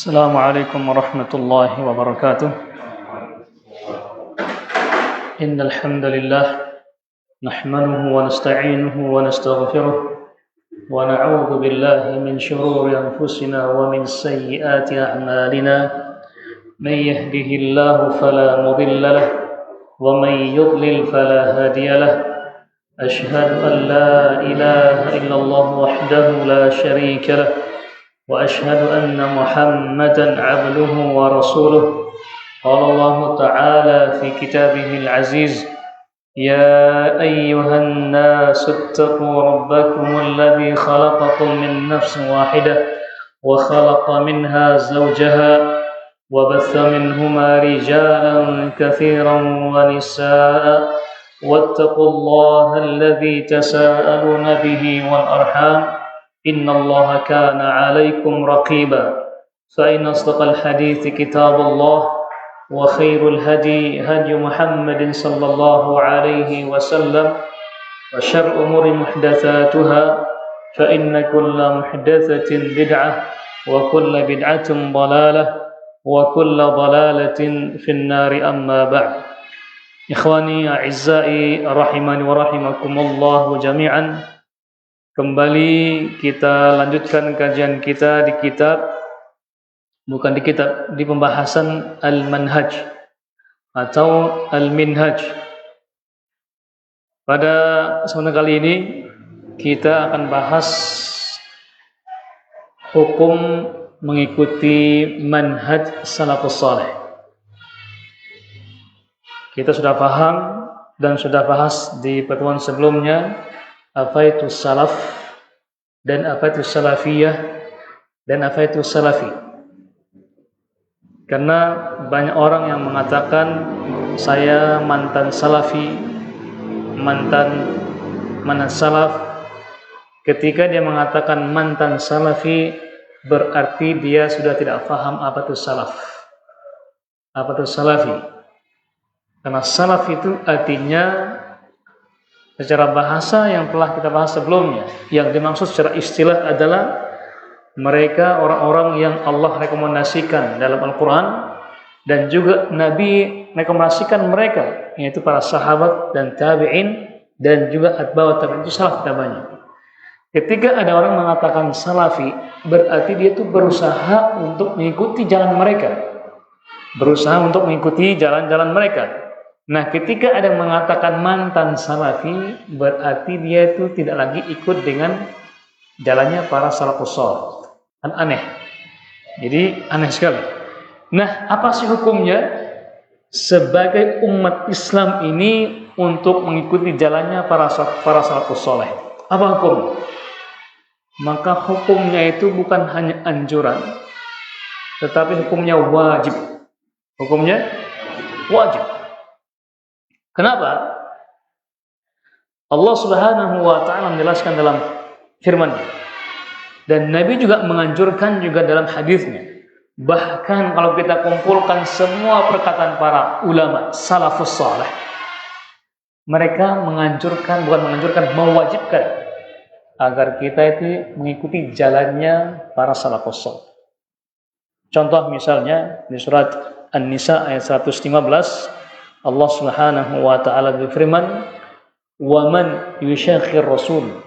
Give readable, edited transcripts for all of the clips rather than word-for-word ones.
Assalamualaikum warahmatullahi wabarakatuh. Innal hamdalillah nahmaduhu wa nasta'inuhu wa nastaghfiruh wa na'udzu billahi min shururi anfusina wa min sayyiati a'malina. May yahdihillahu fala mudilla lahu wa may yudlil fala hadiya lahu. Ashhadu an la ilaha illallah wahdahu la syarika lahu وأشهد أن محمدا عبده ورسوله. قال الله تعالى في كتابه العزيز: يا أيها الناس اتقوا ربكم الذي خلقكم من نفس واحدة وخلق منها زوجها وبث منهما رجالا كثيرا ونساء واتقوا الله الذي تساءلون به والأرحام إن الله كان عليكم رقيبا. فإن أصدق الحديث كتاب الله وخير الهدي هدي محمد صلى الله عليه وسلم وشر الأمور محدثاتها فإن كل محدثة بدعة وكل بدعة ضلالة وكل ضلالة في النار أما بعد. إخواني أعزائي رحمني ورحمكم الله جميعا. Kembali kita lanjutkan kajian kita di pembahasan Al-Manhaj atau Al-Minhaj. Pada kesempatan kali ini kita akan bahas hukum mengikuti manhaj salafus saleh. Kita sudah paham dan sudah bahas di pertemuan sebelumnya apa itu salaf dan apa itu salafiyah dan apa itu salafi. Karena banyak orang yang mengatakan saya mantan salafi, mantan salaf. Ketika dia mengatakan mantan salafi, berarti dia sudah tidak paham apa itu salaf, apa itu salafi. Karena salaf itu artinya secara bahasa yang telah kita bahas sebelumnya, yang dimaksud secara istilah adalah mereka orang-orang yang Allah rekomendasikan dalam Al-Quran dan juga Nabi rekomendasikan mereka, yaitu para sahabat dan tabi'in dan juga atba'ut tabi'in. Itu salaf namanya. Ketika ada orang mengatakan salafi, berarti dia itu berusaha untuk mengikuti jalan mereka, berusaha untuk mengikuti jalan-jalan mereka. Nah, ketika ada yang mengatakan mantan salafi, berarti dia itu tidak lagi ikut dengan jalannya para salafus saleh. Kan aneh. Jadi aneh sekali. Nah, apa sih hukumnya sebagai umat Islam ini untuk mengikuti jalannya para salafus saleh? Apa hukum? Maka hukumnya itu bukan hanya anjuran, tetapi hukumnya wajib. Hukumnya wajib. Kenapa? Allah Subhanahu wa taala menjelaskan dalam firman-Nya. Dan Nabi juga menganjurkan juga dalam hadisnya. Bahkan kalau kita kumpulkan semua perkataan para ulama salafus saleh, mereka mewajibkan agar kita itu mengikuti jalannya para salafus saleh. Contoh misalnya di surat An-Nisa ayat 115, Allah Subhanahu wa taala berfirman, "Wa man yushakhir rasul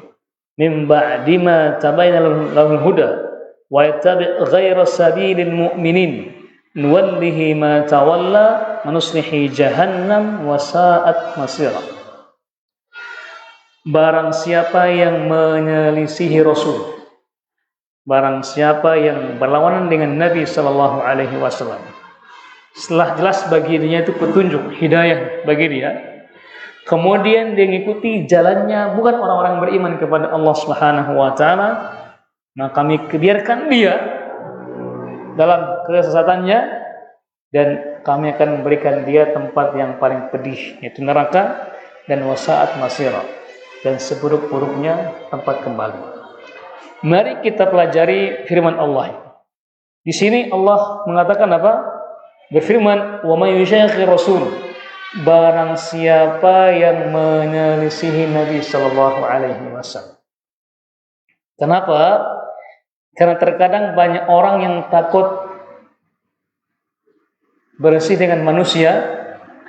min ba'di ma tabayyana lahul huda wa yattabi' ghayra sabilil mu'minin nuwallihi ma tawalla wa nuslihi jahannam wa sa'at masira." Barang siapa yang menyelisihi Rasul, barang siapa yang berlawanan dengan Nabi sallallahu alaihi wasallam, setelah jelas bagi dirinya itu petunjuk, hidayah bagi dia, kemudian dia mengikuti jalannya bukan orang-orang beriman kepada Allah Subhanahu wa taala, maka kami biarkan dia dalam kesesatannya dan kami akan memberikan dia tempat yang paling pedih, yaitu neraka, dan wasaat masira, dan seburuk-buruknya tempat kembali. Mari kita pelajari firman Allah. Di sini Allah mengatakan apa? Berfirman, "Wa may yushaqiqir rasul." Barang siapa yang menyelisihi Nabi sallallahu alaihi wasallam. Kenapa? Karena terkadang banyak orang yang takut bersih dengan manusia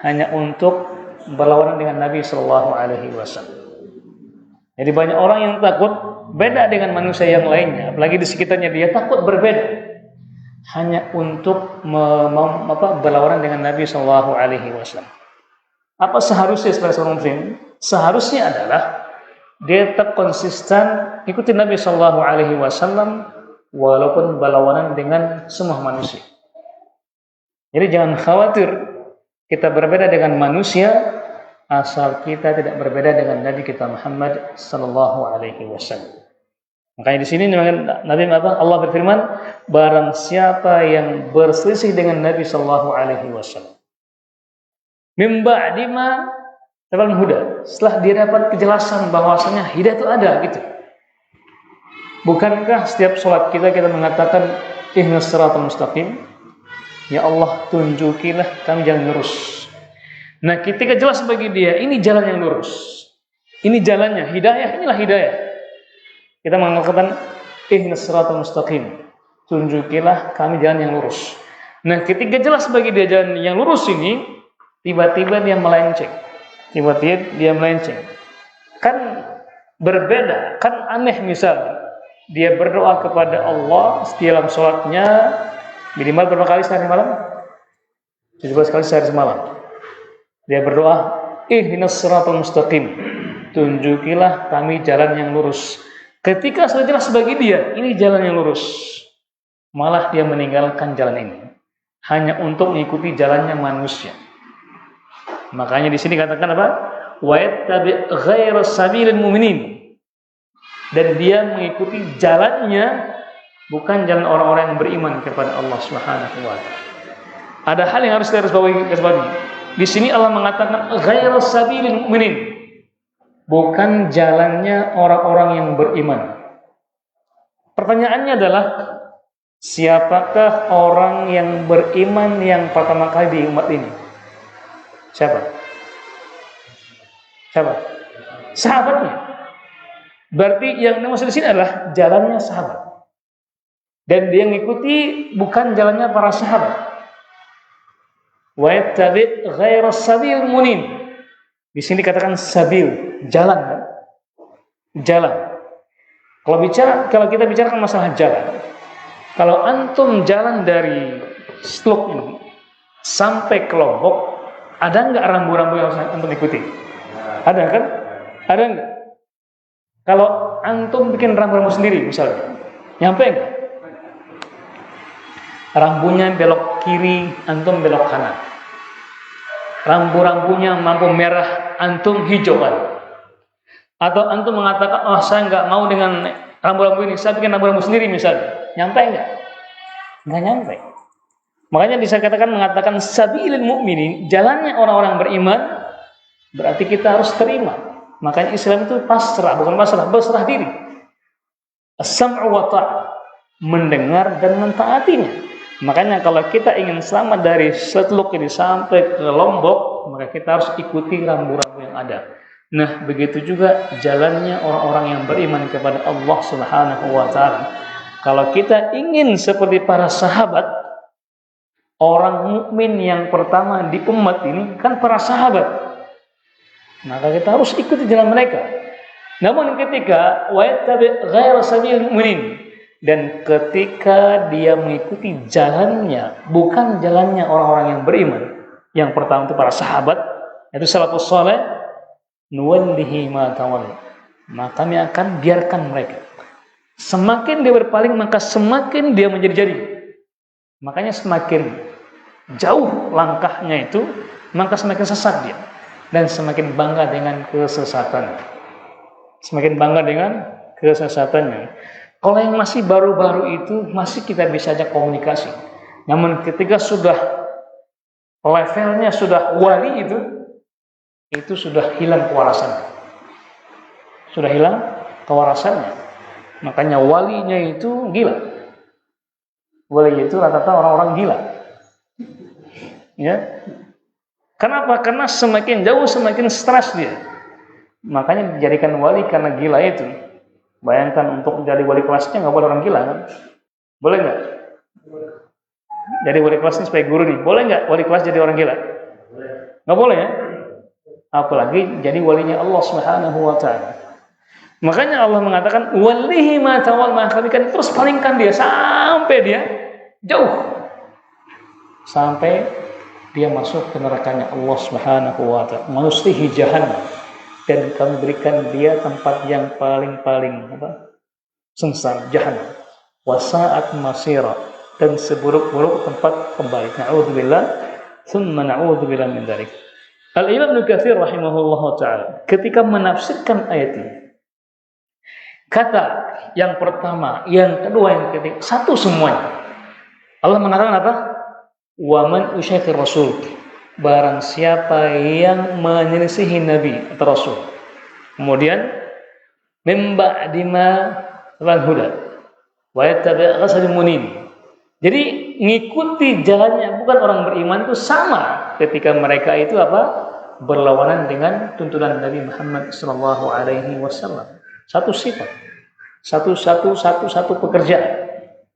hanya untuk berlawanan dengan Nabi sallallahu alaihi wasallam. Jadi banyak orang yang takut beda dengan manusia yang lainnya, apalagi di sekitarnya dia takut berbeda hanya untuk berlawanan dengan Nabi sallallahu alaihi wasallam. Apa seharusnya sebagai seorang muslim? Seharusnya adalah dia tetap konsisten ikuti Nabi sallallahu alaihi wasallam walaupun berlawanan dengan semua manusia. Jadi jangan khawatir kita berbeda dengan manusia asal kita tidak berbeda dengan Nabi kita Muhammad sallallahu alaihi wasallam. Makanya di sini Nabi Allah berfirman, barang siapa yang berselisih dengan Nabi sallallahu alaihi wasallam min ba'di ma tabayyana huda, setelah dia dapat kejelasan bahwasanya hidayah itu ada gitu. Bukankah setiap sholat kita mengatakan ihdinas siratal mustaqim? Ya Allah, tunjukilah kami jalan lurus. Nah, ketika jelas bagi dia ini jalan yang lurus, ini jalannya hidayah, inilah hidayah, kita mengatakan ihdinas siratal mustaqim, tunjukilah kami jalan yang lurus. Nah, ketika jelas bagi dia jalan yang lurus ini, tiba-tiba dia melenceng. Kan berbeda, kan aneh misalnya. Dia berdoa kepada Allah dalam sholatnya minimal berapa kali sehari malam? 17 kali sehari semalam. Dia berdoa, ihdinas siratal mustaqim, tunjukilah kami jalan yang lurus. Ketika sudah jelas bagi dia, ini jalan yang lurus, malah dia meninggalkan jalan ini hanya untuk mengikuti jalannya manusia. Makanya di sini katakan apa? Wa yattabi' ghairas sabilil mu'minin. Dan dia mengikuti jalannya bukan jalan orang-orang yang beriman kepada Allah Subhanahu wa taala. Ada hal yang harus kita garis bawahi. Di sini Allah mengatakan ghairas sabilil mu'minin. Bukan jalannya orang-orang yang beriman. Pertanyaannya adalah, siapakah orang yang beriman yang pertama kali di umat ini? Siapa? Sahabatnya. Berarti yang dimaksud di sini adalah jalannya sahabat. Dan dia mengikuti bukan jalannya para sahabat. Wa yattabi' ghairas sabil munin. Di sini dikatakan sabil, jalan kan? Jalan. Kalau kita bicarakan masalah jalan, kalau antum jalan dari Slok ini sampai ke Lombok, ada nggak rambu-rambu yang harus antum ikuti? Ada kan? Ada nggak? Kalau antum bikin rambu-rambu sendiri misalnya, nyampe nggak? Rambunya belok kiri, antum belok kanan. Rambu-rambunya lampu merah, antum hijauan. Atau antum mengatakan, oh saya nggak mau dengan rambu-rambu ini, saya bikin rambu-rambu sendiri misalnya, nyampe nggak? Nggak nyampe. Makanya bisa mengatakan sabilil mu'minin, jalannya orang-orang beriman, berarti kita harus terima. Makanya Islam itu pasrah, bukan pasrah, berserah diri. As-sam'u wa ta'ah, mendengar dan mentaatinya. Makanya kalau kita ingin selamat dari Setluk ini sampai ke Lombok, maka kita harus ikuti rambu-rambu yang ada. Nah, begitu juga jalannya orang-orang yang beriman kepada Allah Subhanahu wa taala. Kalau kita ingin seperti para sahabat, orang mukmin yang pertama di umat ini kan para sahabat, maka kita harus ikuti jalan mereka. Namun ketika wa yattabi' ghairas sabilil mu'minin, dan ketika dia mengikuti jalannya bukan jalannya orang-orang yang beriman, yang pertama itu para sahabat, itu salafus saleh, nuwallihi ma tawalla, maka kami akan biarkan mereka. Semakin dia berpaling, maka semakin dia menjadi-jadi. Makanya semakin jauh langkahnya itu, maka semakin sesat dia. dan semakin bangga dengan kesesatannya. Semakin bangga dengan kesesatannya. Kalau yang masih baru-baru itu masih kita bisa ajak komunikasi. Namun ketika sudah levelnya sudah wali itu sudah hilang kewarasannya. Sudah hilang kewarasannya. Makanya walinya itu gila. Wali itu rata-rata orang-orang gila. Ya. Kenapa? Karena semakin jauh semakin stres dia. Makanya dijadikan wali karena gila itu. Bayangkan untuk menjadi wali kelasnya nggak boleh orang gila kan? Boleh nggak? Jadi wali kelasnya sebagai guru nih, boleh nggak wali kelas jadi orang gila? Nggak boleh ya? Apalagi jadi walinya Allah Subhanahu Wa Taala. Makanya Allah mengatakan walihi ma tawalla, kalian terus palingkan dia sampai dia jauh, sampai dia masuk ke nerakanya Allah Subhanahu Wa Taala, nuslihi jahannam, dan kami berikan dia tempat yang paling sengsara, jahannam, wasa'at masira, dan seburuk-buruk tempat kembali. Na'udzubillah, thumma na'udzubillah min dzalik. Al-Imam Ibnu Katsir rahimahullah taala ketika menafsirkan ayat ini, kata yang pertama, yang kedua, yang ketiga, satu semuanya. Allah mengatakan apa? Wa man usyaikir rasul, barang siapa yang menyelisihi nabi atau rasul. Kemudian mim ba'di ma huda wa yattabi' ghasal munin. Jadi ngikuti jalannya bukan orang beriman itu sama ketika mereka itu berlawanan dengan tuntunan Nabi Muhammad sallallahu alaihi wasallam. Satu sifat, satu pekerjaan,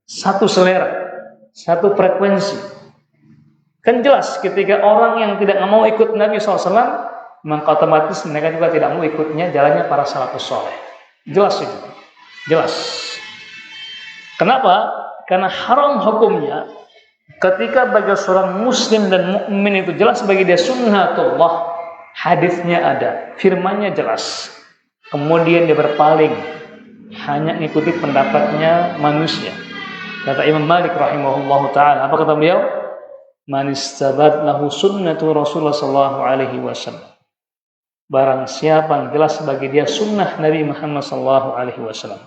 satu selera, satu frekuensi. Kan jelas ketika orang yang tidak mau ikut Nabi SAW, maka otomatis mereka juga tidak mau ikutnya jalannya para salafus saleh. Jelas itu, jelas. Kenapa? Karena haram hukumnya ketika bagi seorang muslim dan mukmin itu jelas bagi dia sunnatullah, hadisnya ada, firmannya jelas. Kemudian dia berpaling hanya mengikuti pendapatnya manusia. Kata Imam Malik rahimahullahu taala, apa kata beliau? Man istabat lahu sunnatu Rasulullah sallallahu alaihi wasallam. Barang siapa yang jelas bagi dia sunnah Nabi Muhammad sallallahu alaihi wasallam,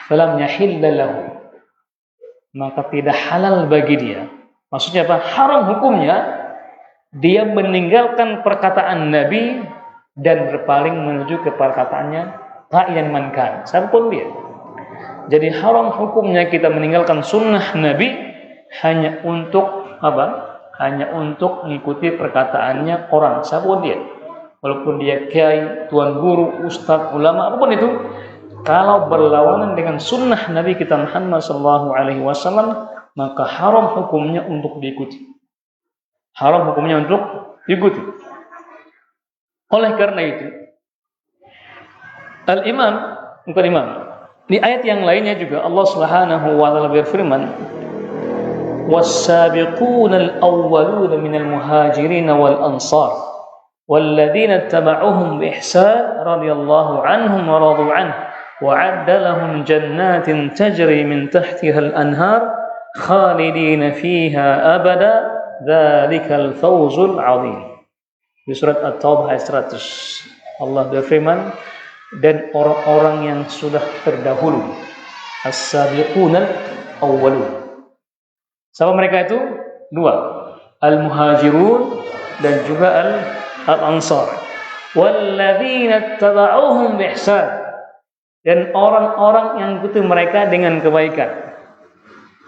falam yahilla lahu, maka tidak halal bagi dia. Maksudnya apa? Haram hukumnya dia meninggalkan perkataan Nabi dan berpaling menuju ke perkataannya qa'ilan man kan, siapapun dia. Jadi haram hukumnya kita meninggalkan sunnah Nabi hanya untuk hanya untuk mengikuti perkataannya orang, siapapun dia. Walaupun dia kiai, tuan guru, ustaz, ulama, apapun itu, kalau berlawanan dengan sunnah Nabi kita Muhammad sallallahu alaihi wasallam, maka haram hukumnya untuk diikuti. Haram hukumnya untuk diikuti. Oleh karena itu, bukan imam, di ayat yang lainnya juga Allah Subhanahu wa taala berfirman, "Was-sabiqunal awwaluna minal muhajirin wal ansar walladzina ittaba'uhum bi ihsan radhiyallahu anhum wa radu anhu wa 'adda lahum jannatin tajri min tahtiha al-anhar khalidina fiha abada dzalikal fawzul 'adzim." Di surat At-Taubah ayat 100 Allah berfirman, dan orang-orang yang sudah terdahulu, as-sabiqunal awwalun. Siapa mereka itu? Dua, al-muhajirun dan juga al-ansar. Walladzina tabauhum biihsan, dan orang-orang yang ikuti mereka dengan kebaikan.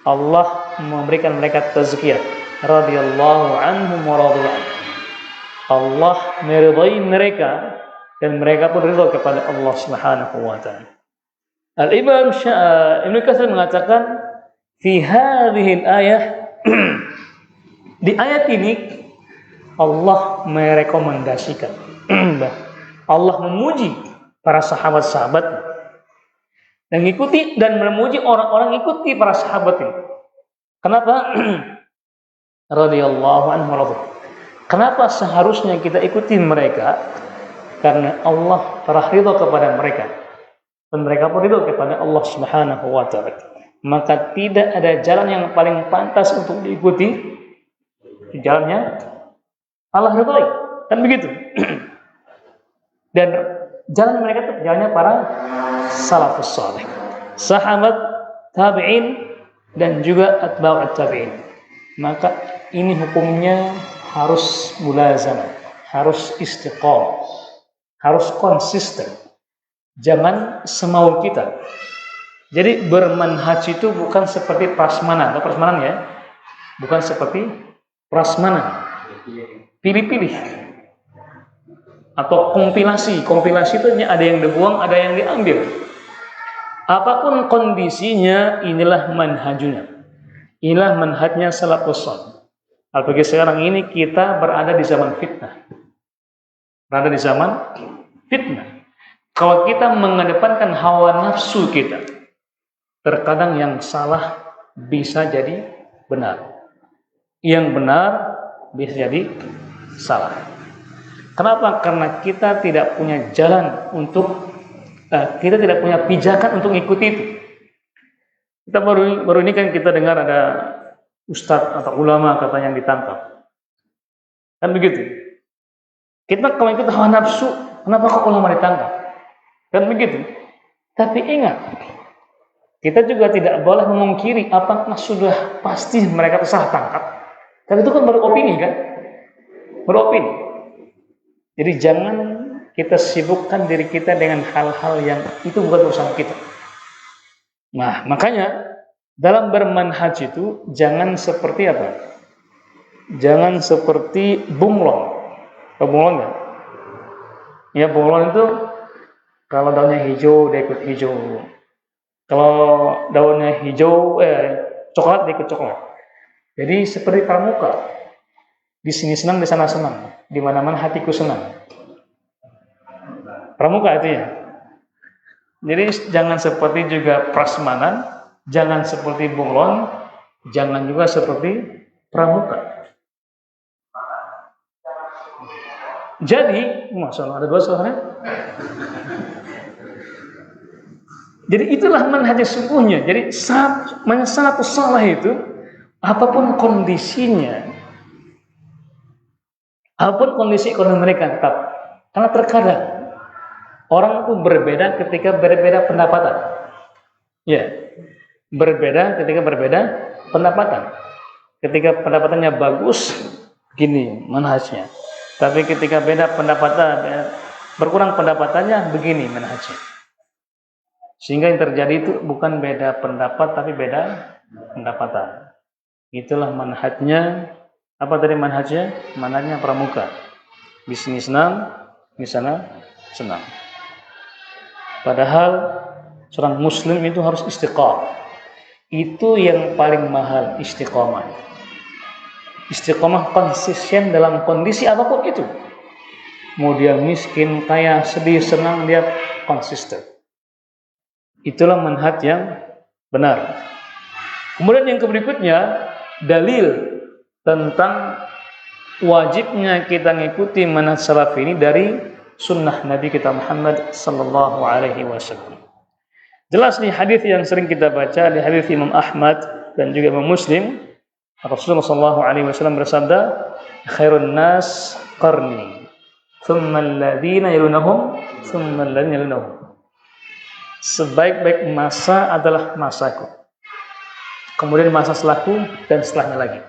Allah memberikan mereka tazkiyah, radhiyallahu anhum wa radu anhu. Allah meridai mereka dan mereka pun ridha kepada Allah Subhanahu wa taala. Al-Imam Ibnu Katsir mengatakan fi hadhihi al-ayah di ayat ini Allah merekomendasikan Allah memuji para sahabat-sahabat dan ikuti dan memuji orang-orang ikuti para sahabat ini. Kenapa? Radhiyallahu anhu wa kenapa seharusnya kita ikuti mereka? Karena Allah telah ridha kepada mereka dan mereka pun ridha kepada Allah Subhanahu wa taala. Maka tidak ada jalan yang paling pantas untuk diikuti jalannya Allah ridhai. Kan begitu. Dan jalan mereka itu jalannya para salafus saleh, sahabat, tabi'in, dan juga atba'ut tabi'in. Maka ini hukumnya harus mulazamah, harus istiqamah, harus konsisten. Jangan semau kita. Jadi bermanhaj itu bukan seperti prasmanan, prasmanan ya, bukan seperti prasmanan, pilih-pilih atau kompilasi. Kompilasi itu ada yang dibuang, ada yang diambil. Apapun kondisinya, inilah manhajnya. Inilah manhajnya salafus saleh. Apalagi sekarang ini kita berada di zaman fitnah. Berada di zaman fitnah. Kalau kita mengedepankan hawa nafsu kita, terkadang yang salah bisa jadi benar. Yang benar bisa jadi salah. Kenapa? Karena kita tidak punya jalan untuk, kita tidak punya pijakan untuk mengikuti itu. Kita baru ini kan kita dengar ada ustadz atau ulama katanya yang ditangkap. Kan begitu. Kita kalau ikut hawa nafsu, kenapa kok ulama ditangkap? Kan begitu. Tapi ingat, kita juga tidak boleh memungkiri apakah sudah pasti mereka salah tangkap. Tapi itu kan baru opini kan? Beropini. Jadi jangan kita sibukkan diri kita dengan hal-hal yang itu bukan urusan kita. Nah, makanya dalam bermanhaj itu jangan seperti apa? Jangan seperti bunglon. Tahu bunglon nggak? Ya, bunglon itu kalau daunnya hijau dia ikut hijau. Kalau daunnya hijau, coklat dia ikut coklat. Jadi seperti pramuka. Di sini senang, di sana senang. Di mana-mana hatiku senang. Pramuka itu ya. Jadi jangan seperti juga prasmanan, jangan seperti bunglon, jangan juga seperti pramuka. Jadi, masalah ada dua soalnya. Jadi itulah manhaj sungguhnya. Jadi salafus saleh itu apapun kondisinya, apapun kondisi ekonomi mereka tetap. Karena terkadang orang itu berbeda ketika berbeda pendapatan. Ya, berbeda ketika berbeda pendapatan. Ketika pendapatannya bagus, begini manhajnya. Tapi ketika beda pendapatan, berkurang pendapatannya, begini manhajnya. Sehingga yang terjadi itu bukan beda pendapat, tapi beda pendapatan. Itulah manhajnya. Apa tadi manhajnya? Manhajnya pramuka. Di sini senang, di sana senang. Padahal seorang muslim itu harus istiqamah. Itu yang paling mahal, istiqamah. Istiqamah konsisten dalam kondisi apapun itu. Mau dia miskin, kaya, sedih, senang, dia konsisten. Itulah manhaj yang benar. Kemudian yang berikutnya, dalil tentang wajibnya kita mengikuti manhaj salaf ini dari sunnah Nabi kita Muhammad sallallahu alaihi wasallam. Jelas di hadis yang sering kita baca, di hadis Imam Ahmad dan juga Imam Muslim, Rasulullah sallallahu alaihi wasallam bersabda, "Khairun nas qarni, thumma alladziina yalunahum, thumma alladziina yalunahum." Sebaik-baik masa adalah masaku. Kemudian masa setelahku dan setelahnya lagi.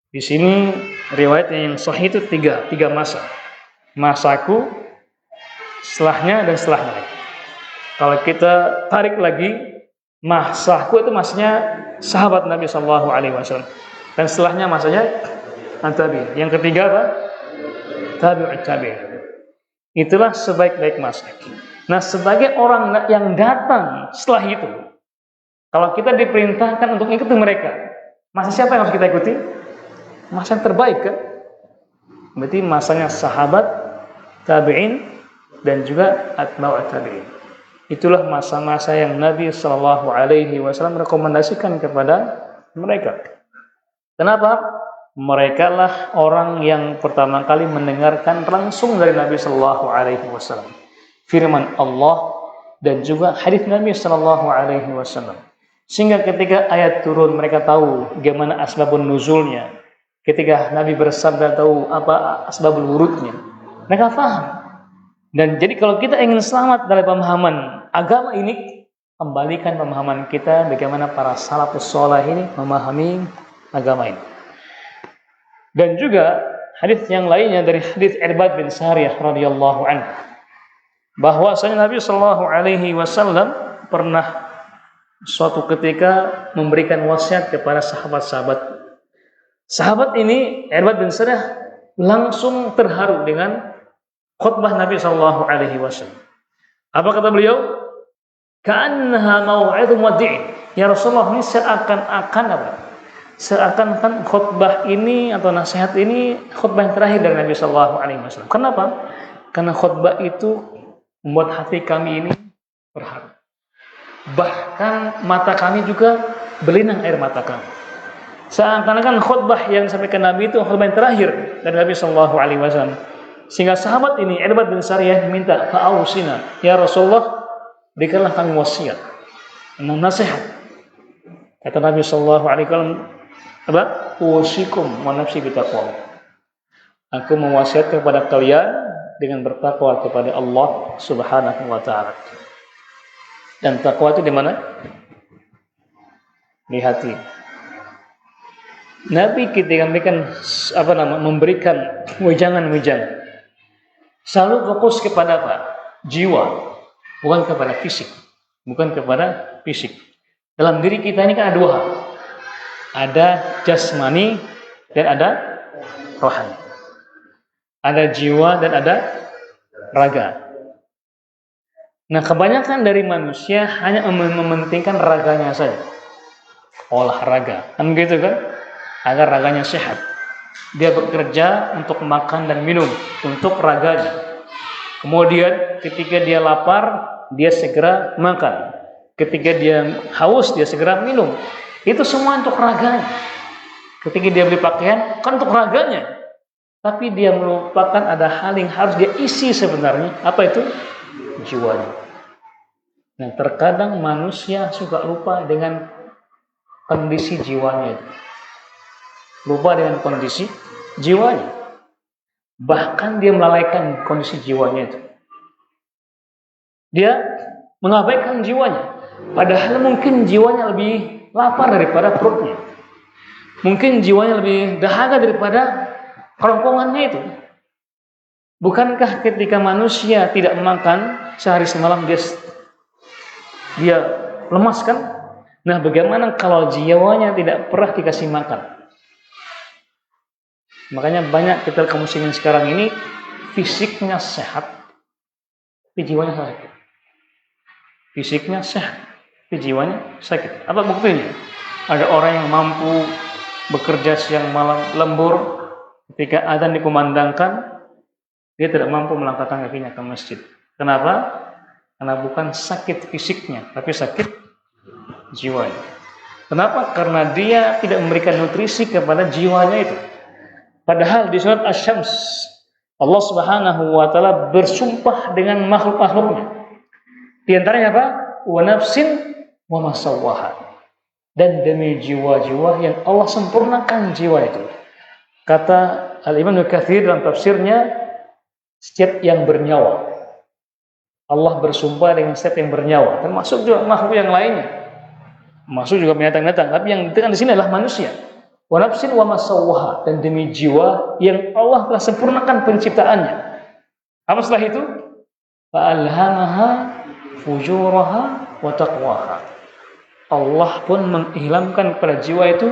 Di sini riwayat yang sahih itu tiga masa. Masaku, setelahnya dan setelahnya lagi. Kalau kita tarik lagi, masaku itu maksudnya sahabat Nabi Shallallahu Alaihi Wasallam, dan setelahnya masanya tabi'in. Yang ketiga apa? Tabi'ut tabi'in. Itulah sebaik-baik masa. Nah, sebagai orang yang datang setelah itu, kalau kita diperintahkan untuk ikuti mereka, masa siapa yang harus kita ikuti? Masa yang terbaik kan? Berarti masanya sahabat, tabi'in, dan juga atba'ut tabi'in. Itulah masa-masa yang Nabi Shallallahu Alaihi Wasallam rekomendasikan kepada mereka. Kenapa? Mereka lah orang yang pertama kali mendengarkan langsung dari Nabi Shallallahu Alaihi Wasallam firman Allah dan juga hadis Nabi Shallallahu Alaihi Wasallam. Sehingga ketika ayat turun mereka tahu bagaimana asbabun nuzulnya, ketika Nabi bersabda tahu apa asbabul wurudnya. Mereka paham. Dan jadi kalau kita ingin selamat dari pemahaman agama ini, kembalikan pemahaman kita bagaimana para salafus saleh ini memahami agama ini. Dan juga hadis yang lainnya dari hadis Irbad bin Sariyah radhiyallahu anhu, bahwasanya Nabi sallallahu alaihi wasallam pernah suatu ketika memberikan wasiat kepada sahabat-sahabat. Sahabat ini Irbad bin Sariyah langsung terharu dengan khutbah Nabi sallallahu alaihi wasallam. Apa kata beliau? Ka'annaha mau'idun wadi'in. Ya Rasulullah, ini seakan-akan apa? Seakan-akan khutbah ini atau nasihat ini khutbah yang terakhir dari Nabi sallallahu alaihi wasallam. Kenapa? Karena khutbah itu membuat hati kami ini terharu. Bahkan mata kami juga berlinang air mata kami. Seakan-akan khutbah yang disampaikan Nabi itu khutbah yang terakhir dari Nabi sallallahu alaihi wasallam. Sehingga sahabat ini Irbad bin Sariyah minta, "Fa'ausina, ya Rasulullah, berikanlah kami wasiat, nasihat." Kata Nabi sallallahu alaihi wasallam, "Apa? Usikum wa nafsi bitaqwa." Aku mewasiatkan kepada kalian dengan bertakwa kepada Allah Subhanahu wa taala. Dan takwa itu di mana? Di hati. Nabi ketika memberikan wejangan-wejangan, selalu fokus kepada apa? Jiwa, bukan kepada fisik. Bukan kepada fisik. Dalam diri kita ini kan ada dua hal. Ada jasmani dan ada rohani. Ada jiwa dan ada raga. Nah, kebanyakan dari manusia hanya mementingkan raganya saja. Olahraga, kan gitu kan? Agar raganya sehat. Dia bekerja untuk makan dan minum, untuk raganya. Kemudian ketika dia lapar, dia segera makan. Ketika dia haus, dia segera minum. Itu semua untuk raganya. Ketika dia beli pakaian, kan untuk raganya. Tapi dia melupakan ada hal yang harus dia isi sebenarnya. Apa itu? Jiwanya. Nah, terkadang manusia suka lupa dengan kondisi jiwanya itu. Lupa dengan kondisi jiwanya. Bahkan dia melalaikan kondisi jiwanya itu. Dia mengabaikan jiwanya. Padahal mungkin jiwanya lebih lapar daripada perutnya. Mungkin jiwanya lebih dahaga daripada kerongkongannya itu. Bukankah ketika manusia tidak makan sehari semalam dia lemas kan? Nah, bagaimana kalau jiwanya tidak pernah dikasih makan? Makanya banyak kita kaum muslimin sekarang ini fisiknya sehat, tapi jiwanya sakit. Fisiknya sehat, tapi jiwanya sakit. Apa buktinya? Ada orang yang mampu bekerja siang malam lembur, ketika adzan dikumandangkan, dia tidak mampu melangkahkan kakinya ke masjid. Kenapa? Karena bukan sakit fisiknya, tapi sakit jiwanya. Kenapa? Karena dia tidak memberikan nutrisi kepada jiwanya itu. Padahal di surat Asy-Syams, Allah Subhanahu wa taala bersumpah dengan makhluk-makhluknya. Di antaranya apa? Wa nafsin wa ma sawwaha. Dan demi jiwa-jiwa yang Allah sempurnakan jiwa itu. Kata Al-Imam Ibnu Katsir dalam tafsirnya, setiap yang bernyawa. Allah bersumpah dengan setiap yang bernyawa, termasuk juga makhluk yang lainnya. Masuk juga binatang-binatang, tapi yang ditekan di sini adalah manusia. Wa nafsin wa ma sawwaha, dan demi jiwa yang Allah telah sempurnakan penciptaannya. Apa setelah itu? Fa alhamaha fujuraha wa taqwaha. Allah pun menghilangkan kepada jiwa itu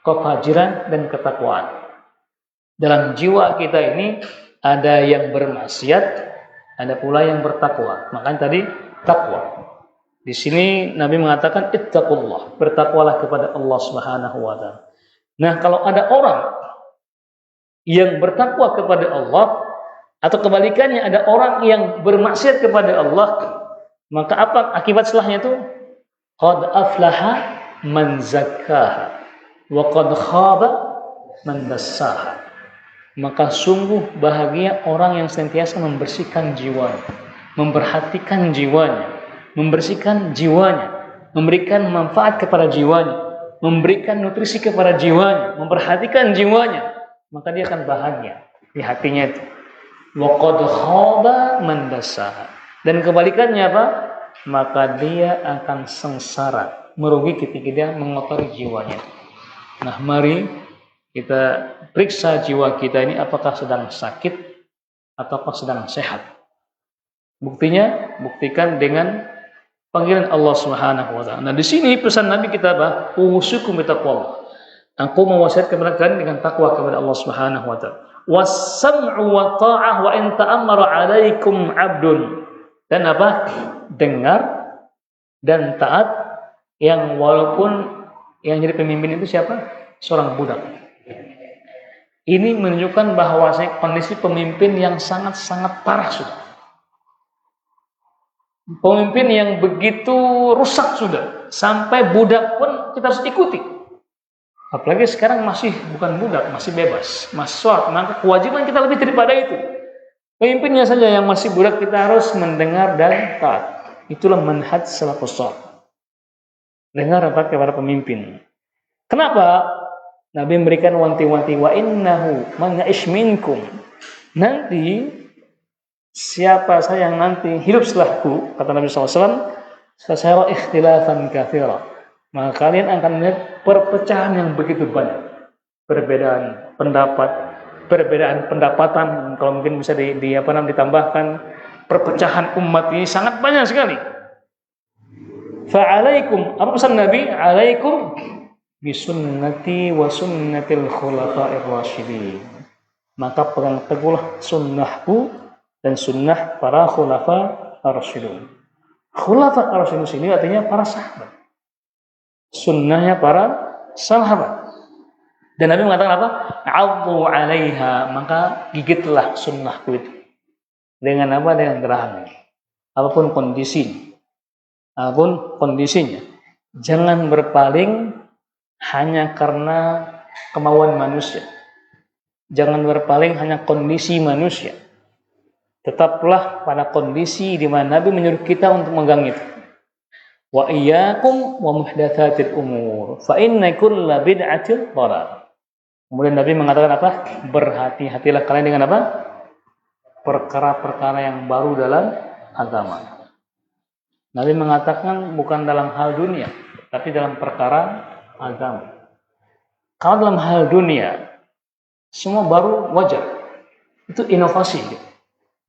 kefajiran dan ketakwaan. Dalam jiwa kita ini ada yang bermaksiat, ada pula yang bertakwa. Makanya tadi takwa. Di sini Nabi mengatakan ittaqullah, bertakwalah kepada Allah Subhanahu wa taala. Nah, kalau ada orang yang bertakwa kepada Allah atau kebalikannya ada orang yang bermaksiat kepada Allah, maka apa akibat setelahnya itu? Qad aflaha man zakkaha wa qad khaba man dassaha. Maka sungguh bahagia orang yang senantiasa membersihkan jiwanya, memperhatikan jiwanya, membersihkan jiwanya, memberikan manfaat kepada jiwanya. memberikan nutrisi kepada jiwanya, memperhatikan jiwanya, maka dia akan bahagia di hatinya itu. Wa qad khaba man dassaha. Dan kebalikannya apa? Maka dia akan sengsara, merugi ketika dia mengotori jiwanya. Nah, mari kita periksa jiwa kita ini apakah sedang sakit ataukah sedang sehat. Buktinya, buktikan dengan panggilan Allah Subhanahu wa taala. Nah, di sini pesan Nabi kita apa? Usyukum bitaqwallah. Aku mewasiatkan kepada kalian dengan takwa kepada Allah Subhanahu wa taala. Was-sam'u wa ta'ah wa in ta'ammara 'alaikum 'abdun. Dan apa? Dengar dan taat, yang walaupun yang jadi pemimpin itu siapa? Seorang budak. Ini menunjukkan bahwa kondisi pemimpin yang sangat-sangat parah sudah. Pemimpin yang begitu rusak sudah, sampai budak pun kita harus ikuti. Apalagi sekarang masih bukan budak, masih bebas, mahasiswa, maka kewajiban kita lebih daripada itu. Pemimpinnya saja yang masih budak, kita harus mendengar dan taat. Itulah manhaj salafus saleh. Dengar apa kepada pemimpin. Kenapa? Nabi memberikan wanti-wanti, wa innahu man ya'ish minkum. Nanti siapa saya yang nanti hidup setelahku, kata Nabi SAW, fasayara ikhtilafan katsira. Maka kalian akan melihat perpecahan yang begitu banyak. Perbedaan pendapat, perbedaan pendapatan, kalau mungkin bisa ditambahkan, perpecahan umat ini sangat banyak sekali. Fa'alaikum, apa pesan Nabi? Alaikum bisunnati wa sunnatil khulafa'ir rasyidin. Maka pegang teguhlah sunnahku dan sunnah para khulafa ar-rasyidun. Khulafa ar-rasyidun ini artinya para sahabat. Sunnahnya para sahabat. Dan Nabi mengatakan apa? 'Addu 'alaiha, maka gigitlah sunnahku itu. Dengan apa? Dengan geraham. Apapun kondisi. Apapun kondisinya. Jangan berpaling hanya karena kemauan manusia. Jangan berpaling hanya kondisi manusia. Tetaplah pada kondisi di mana Nabi menyuruh kita untuk memegang itu. Wa iyyakum wa muhdatsatil umur, fa inna kulla bid'atin dhalalah. Kemudian Nabi mengatakan apa? Berhati-hatilah kalian dengan apa? Perkara-perkara yang baru dalam agama. Nabi mengatakan bukan dalam hal dunia, tapi dalam perkara agama. Kalau dalam hal dunia, semua baru wajar. Itu inovasi.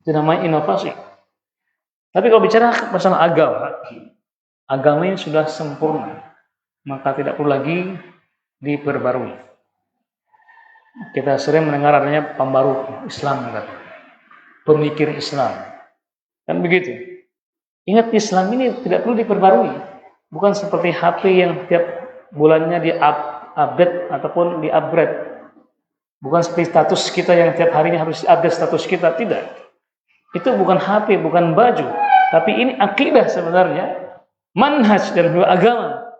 Itu namanya inovasi. Tapi kalau bicara masalah agama, agamanya sudah sempurna, maka tidak perlu lagi diperbarui. Kita sering mendengar adanya pembaru Islam, pemikir Islam, kan begitu. Ingat, Islam ini tidak perlu diperbarui, bukan seperti HP yang tiap bulannya di-update ataupun di-upgrade. Bukan seperti status kita yang tiap harinya harus update status kita, tidak. Itu bukan HP, bukan baju, tapi ini akidah sebenarnya, manhaj dan agama.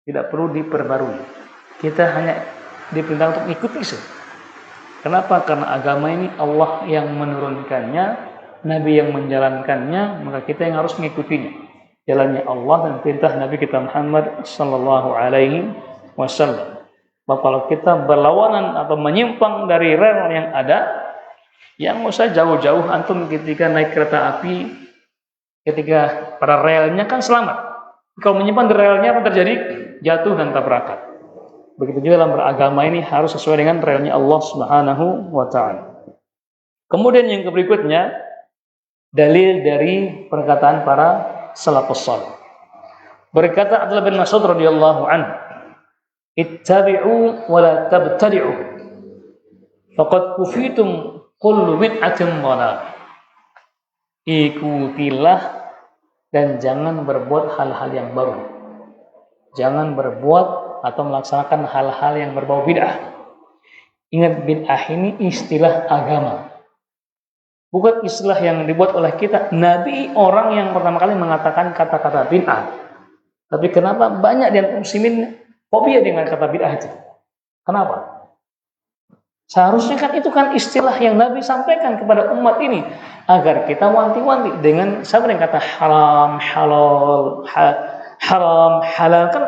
Tidak perlu diperbarui. Kita hanya diperintah untuk ikuti saja. Kenapa? Karena agama ini Allah yang menurunkannya, Nabi yang menjalankannya, maka kita yang harus mengikutinya. Jalannya Allah dan perintah Nabi kita Muhammad sallallahu alaihi wasallam. Maka kalau kita berlawanan atau menyimpang dari rel yang ada, yang usah jauh-jauh antum ketika naik kereta api, ketika pada relnya kan selamat. Kalau menyimpang dari relnya apa terjadi? Jatuh dan tabrakan. Begitu juga dalam beragama ini harus sesuai dengan relnya Allah Subhanahu wa taala. Kemudian yang berikutnya, dalil dari perkataan para salafus salih. Berkata Abdullah bin Mas'ud radhiyallahu anhu, "Ittabi'u wa la tabtadi'u. Faqad kufitum kullu bid'atin dhalalah." Ikutilah dan jangan berbuat hal-hal yang baru. Jangan berbuat atau melaksanakan hal-hal yang berbau bid'ah. Ingat, bid'ah ini istilah agama, bukan istilah yang dibuat oleh kita. Nabi orang yang pertama kali mengatakan kata-kata bid'ah. Tapi kenapa banyak di antara muslimin fobia dengan kata bid'ah itu? Kenapa? Seharusnya kan itu kan istilah yang Nabi sampaikan kepada umat ini agar kita wanti-wanti dengan siapa yang kata haram, halal, haram, halal, kan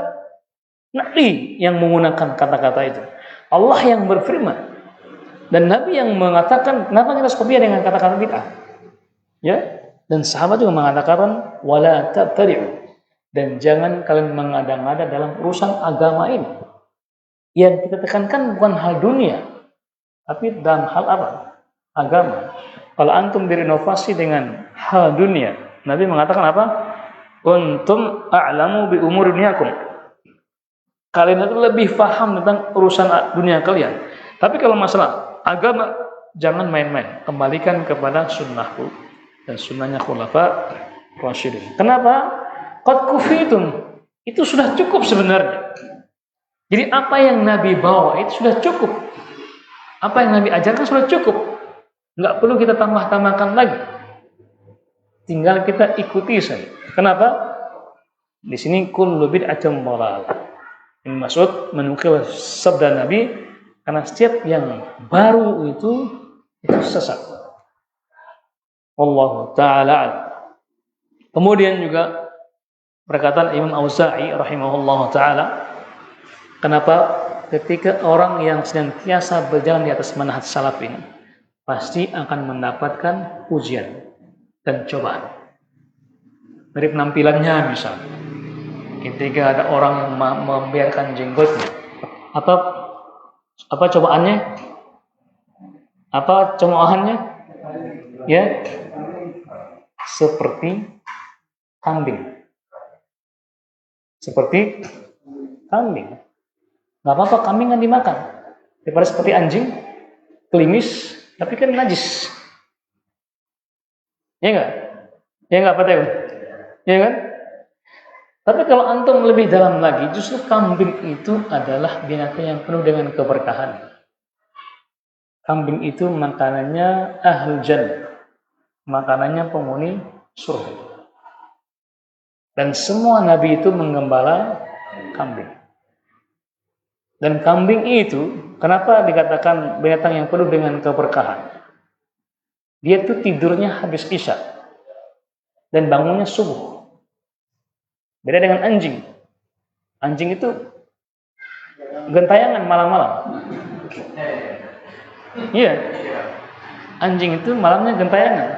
Nabi yang menggunakan kata-kata itu. Allah yang berfirman. Dan Nabi yang mengatakan, kenapa kita seperti dengan kata-kata bid'ah? Ya, dan sahabat juga mengatakan wala tabtadi'u, dan jangan kalian mengada-ngada dalam urusan agama ini. Yang kita tekankan bukan hal dunia, tapi dalam hal apa? Agama. Kalau antum berinovasi dengan hal dunia, Nabi mengatakan apa? Kuntum a'lamu bi umur dunyakum. Kalian itu lebih paham tentang urusan dunia kalian. Tapi kalau masalah agama, jangan main-main. Kembalikan kepada sunnahku dan sunnahnya khulafa rasyidun. Kenapa? Qad kufitum. Itu sudah cukup sebenarnya. Jadi apa yang Nabi bawa itu sudah cukup. Apa yang Nabi ajarkan sudah cukup. Enggak perlu kita tambah-tambahkan lagi. Tinggal kita ikuti saja. Kenapa? Di sini kullu bid'atin dhalalah. Ibnu Mas'ud menukil sabda Nabi, karena setiap yang baru itu sesat. Wallahu ta'ala. Kemudian juga perkataan Imam Auza'i rahimahullahu ta'ala, kenapa ketika orang yang senantiasa berjalan di atas manhaj salaf ini pasti akan mendapatkan ujian dan cobaan. Dari penampilannya misalnya, ketika ada orang yang membiarkan jenggotnya, apa cobaannya? Apa cemoohannya? Ya, seperti kambing. Seperti kambing. Nggak apa-apa, kambing kan dimakan. Daripada seperti anjing, klimis, tapi kan najis. Ya nggak? Ya nggak apa Teo? Ya kan? Tapi kalau antum lebih dalam lagi, justru kambing itu adalah binatang yang penuh dengan keberkahan. Kambing itu makanannya ahlul jannah, makanannya penghuni surga. Dan semua nabi itu menggembala kambing. Dan kambing itu, kenapa dikatakan binatang yang penuh dengan keberkahan? Dia tuh tidurnya habis isya dan bangunnya subuh. Beda dengan anjing. Anjing itu gentayangan malam-malam. Iya. Anjing itu malamnya gentayangan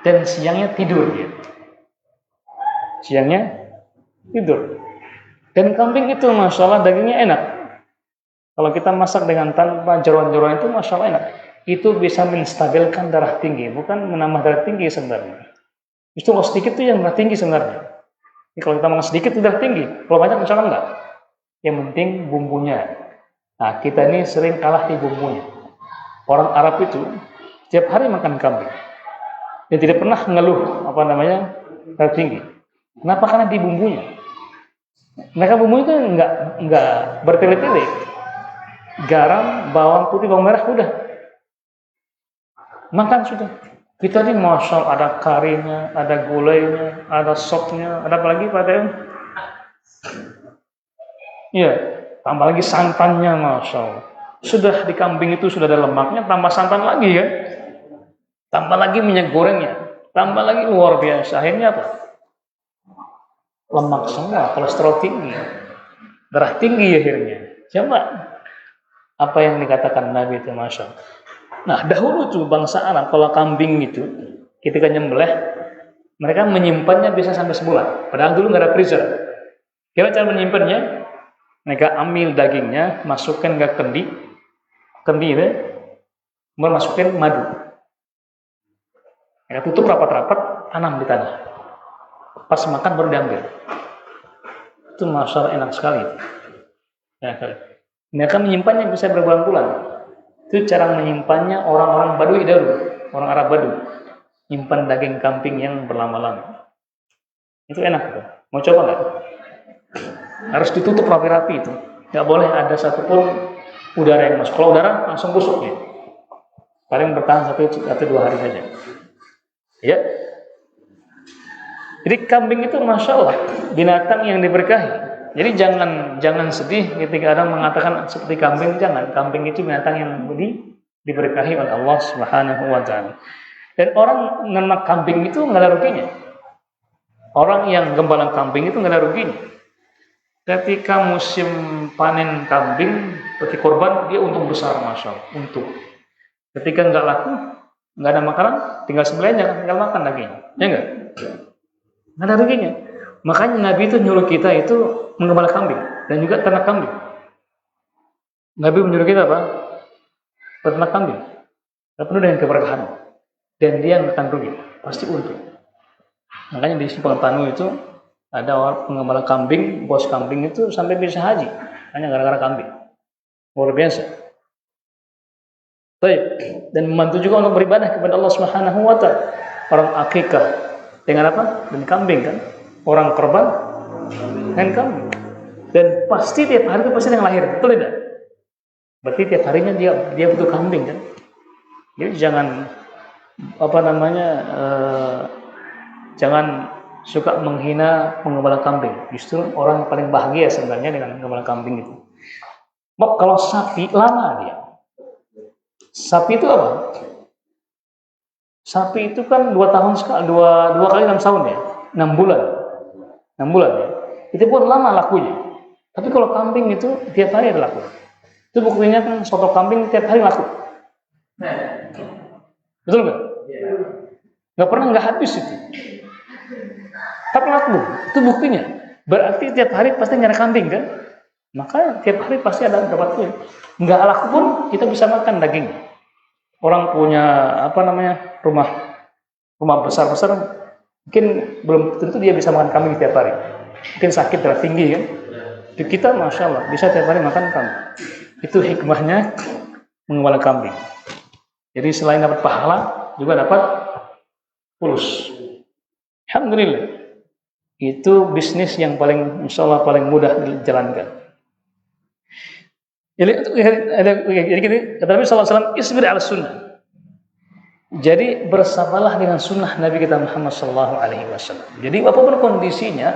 dan siangnya tidur dia. Siangnya tidur. Dan kambing itu masya Allah dagingnya enak. Kalau kita masak dengan tanpa jeroan-jeroan itu masya Allah enak. Itu bisa menstabilkan darah tinggi, bukan menambah darah tinggi sebenarnya. Justru kalau sedikit itu yang darah tinggi sebenarnya. Jadi kalau kita makan sedikit itu darah tinggi, kalau banyak insya Allah enggak. Yang penting bumbunya. Nah kita ini sering kalah di bumbunya. Orang Arab itu setiap hari makan kambing. Dia tidak pernah ngeluh darah tinggi. Kenapa? Karena di bumbunya. Mereka bumbu itu enggak bertele-tele. Garam, bawang putih, bawang merah udah. Makan sudah. Kita ini masya Allah ada karinya, ada gulainya, ada sopnya, ada apa lagi Pak Teo? Iya, tambah lagi santannya masya Allah. Sudah di kambing itu sudah ada lemaknya, tambah santan lagi ya. Tambah lagi minyak gorengnya, tambah lagi luar biasa. Akhirnya apa? Lemak semua, kolesterol tinggi, darah tinggi akhirnya. Coba apa yang dikatakan Nabi itu masya Allah. Nah dahulu tuh bangsa Arab kalau kambing itu ketika nyembelih mereka menyimpannya bisa sampai sebulan. Padahal dulu nggak ada freezer. Kira cara menyimpannya, mereka ambil dagingnya, masukkan ke kendi itu, kemudian masukkan madu. Mereka tutup rapat-rapat, tanam di tanah. Pas makan baru diambil. Itu masya Allah enak sekali. Ya, mereka menyimpannya bisa berbulan-bulan. Itu cara menyimpannya orang-orang Badui dahulu, orang Arab Badui, nyimpan daging kambing yang berlama-lama. Itu enak tuh. Mau coba nggak? Harus ditutup rapi-rapi itu. Nggak boleh ada satupun udara yang masuk. Kalau udara langsung busuk ya. Paling bertahan 1 atau 2 hari saja. Ya. Jadi kambing itu masya Allah binatang yang diberkahi. Jadi jangan sedih ketika ada mengatakan seperti kambing, jangan. Kambing itu binatang yang diberkahi oleh Allah Subhanahu wa taala. Dan orang menernak kambing itu nggak ada ruginya. Orang yang gembala kambing itu nggak ada ruginya. Ketika musim panen kambing, berarti korban, dia untung besar, masya Allah, untung. Ketika nggak laku, nggak ada makanan, tinggal sembelih aja, tinggal makan dagingnya, ya nggak? Nggak ada dagingnya. Makanya Nabi itu nyuruh kita itu menggembala kambing dan juga ternak kambing. Nabi menyuruh kita apa? Ternak kambing. Tidak penuh dengan keberkahan. Dan dia yang akan rugi, pasti untung. Makanya di Simpang Tanu itu ada orang penggembala kambing, bos kambing itu sampai bisa haji hanya gara-gara kambing. Luar biasa. Baik. Dan membantu juga untuk beribadah kepada Allah Subhanahu wa taala. Orang akikah dengan apa? Dengan kambing kan? Orang korban dengan kambing. Dan pasti tiap hari itu pasti yang lahir, betul tidak? Berarti tiap harinya dia butuh kambing kan? Jadi jangan jangan suka menghina penggembala kambing. Justru orang yang paling bahagia sebenarnya dengan penggembala kambing itu. Kalau sapi lama dia. Sapi itu apa? Sapi itu kan 2 tahun sekali, dua kali 6 tahun ya, 6 bulan ya. Itu pun lama lakunya. Tapi kalau kambing itu tiap hari ada laku. Itu buktinya kan soto kambing tiap hari laku. Betul nggak? Nggak pernah nggak habis itu. Tapi laku, itu buktinya. Berarti tiap hari pasti nyari kambing kan? Maka tiap hari pasti ada dapat. Nggak laku pun kita bisa makan dagingnya. Orang punya rumah besar-besar, mungkin belum tentu dia bisa makan kambing tiap hari. Mungkin sakit darah tinggi kan? Di kita masya Allah bisa tiap hari makan kambing. Itu hikmahnya menggembala kambing. Jadi selain dapat pahala, juga dapat fulus. Alhamdulillah. Itu bisnis yang insya Allah paling mudah dijalankan. Jadi kata Nabi SAW, isbir ala sunnah. Jadi bersabarlah dengan sunnah Nabi kita Muhammad SAW. Jadi apapun kondisinya,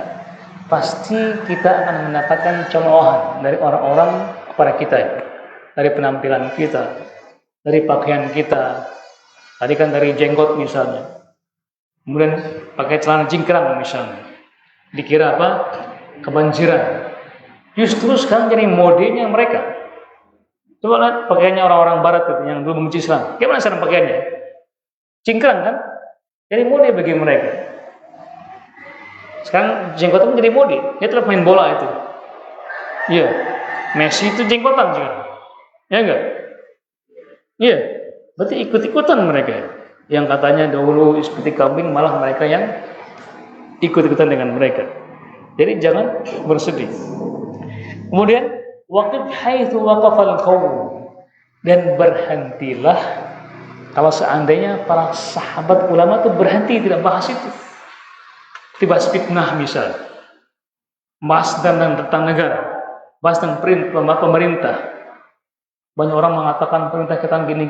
pasti kita akan mendapatkan cemoohan dari orang-orang kepada kita, dari penampilan kita, dari pakaian kita. Tadi kan dari jenggot misalnya, kemudian pakai celana cingkrang misalnya, dikira apa? Kebanjiran. Justru sekarang jadi modenya mereka. Coba lihat pakaiannya orang-orang barat itu yang dulu membenci Islam. Gimana sekarang pakaiannya? Cingkrang kan? Jadi mode bagi mereka. Sekarang jenggotan jadi mode. Dia telah main bola itu. Iya. Messi itu jenggotan sekarang. Ya enggak? Iya. Berarti ikut-ikutan mereka. Yang katanya dahulu seperti kambing, malah mereka yang ikut-ikutan dengan mereka. Jadi jangan bersedih. Kemudian waqif haitsu waqafal qaum, dan berhentilah kalau seandainya para sahabat ulama itu berhenti tidak bahas itu. Bahas fitnah misalnya, bahas tentang negara, bahas tentang pemerintah. Banyak orang mengatakan pemerintah kita gini.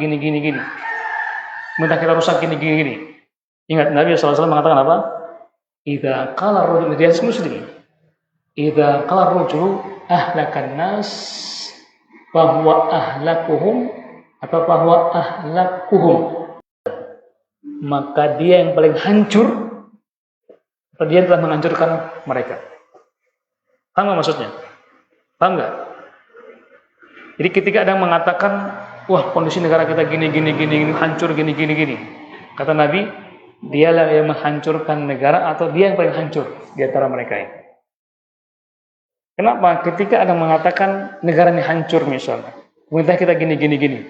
Pemerintah kita rusak gini. Ingat Nabi SAW mengatakan apa? Idza qala ar-rajulu li muslim, idza qala ar-rajulu ahlakan nas bahwa ahlakuhum atau bahwa ahlakuhum, maka dia yang paling hancur atau dia telah menghancurkan mereka. Paham nggak maksudnya? Paham nggak? Jadi ketika ada yang mengatakan, wah kondisi negara kita gini, hancur gini, kata Nabi, dialah yang menghancurkan negara atau dia yang paling hancur di antara mereka ini. Kenapa? Ketika ada yang mengatakan negara ini hancur misalnya, pemerintah kita gini,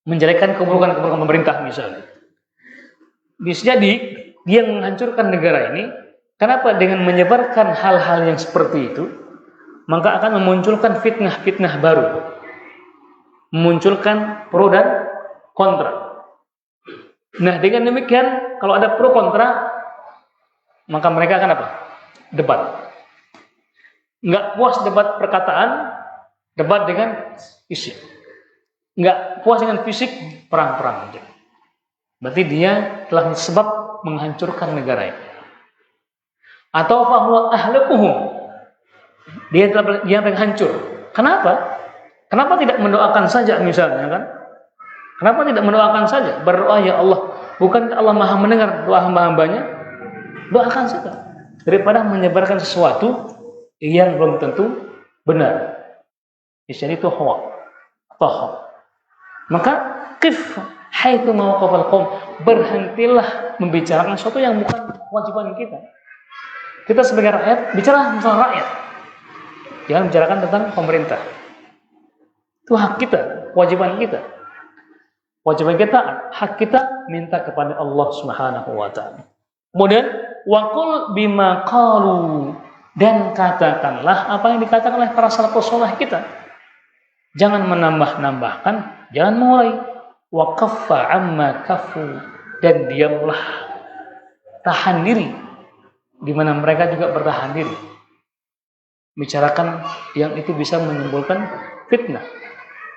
menjelekkan keburukan pemerintah misalnya, bisa jadi dia yang menghancurkan negara ini. Kenapa? Dengan menyebarkan hal-hal yang seperti itu, maka akan memunculkan fitnah-fitnah baru, memunculkan pro dan kontra. Nah, dengan demikian, kalau ada pro kontra, maka mereka akan apa? Debat. Nggak puas debat perkataan, debat dengan fisik. Nggak puas dengan fisik, perang-perang. Berarti dia telah sebab menghancurkan negara ini. Atau bahwa ahlakuhum, dia yang hancur. Kenapa? Kenapa tidak mendoakan saja misalnya kan? Kenapa tidak mendoakan saja? Berdoa, ya Allah, bukan Allah Maha mendengar doa hamba-hambanya? Doakan saja. Daripada menyebarkan sesuatu yang belum tentu benar. Jadi itu hawa atau hak. Maka qif haitsu mawaqafal qaum, berhentilah membicarakan sesuatu yang bukan kewajiban kita. Kita sebagai rakyat bicara masalah rakyat. Jangan bicarakan tentang pemerintah. Itu hak kita, kewajiban kita. Kewajiban kita, hak kita minta kepada Allah Subhanahu wa taala. Kemudian waqul bima qalu, dan katakanlah apa yang dikatakan oleh para salafus saleh kita. Jangan menambah-nambahkan, jangan mulai. Wa kaffa amma kafu, dan diamlah, tahan diri di mana mereka juga bertahan diri. Bicarakan yang itu bisa menimbulkan fitnah.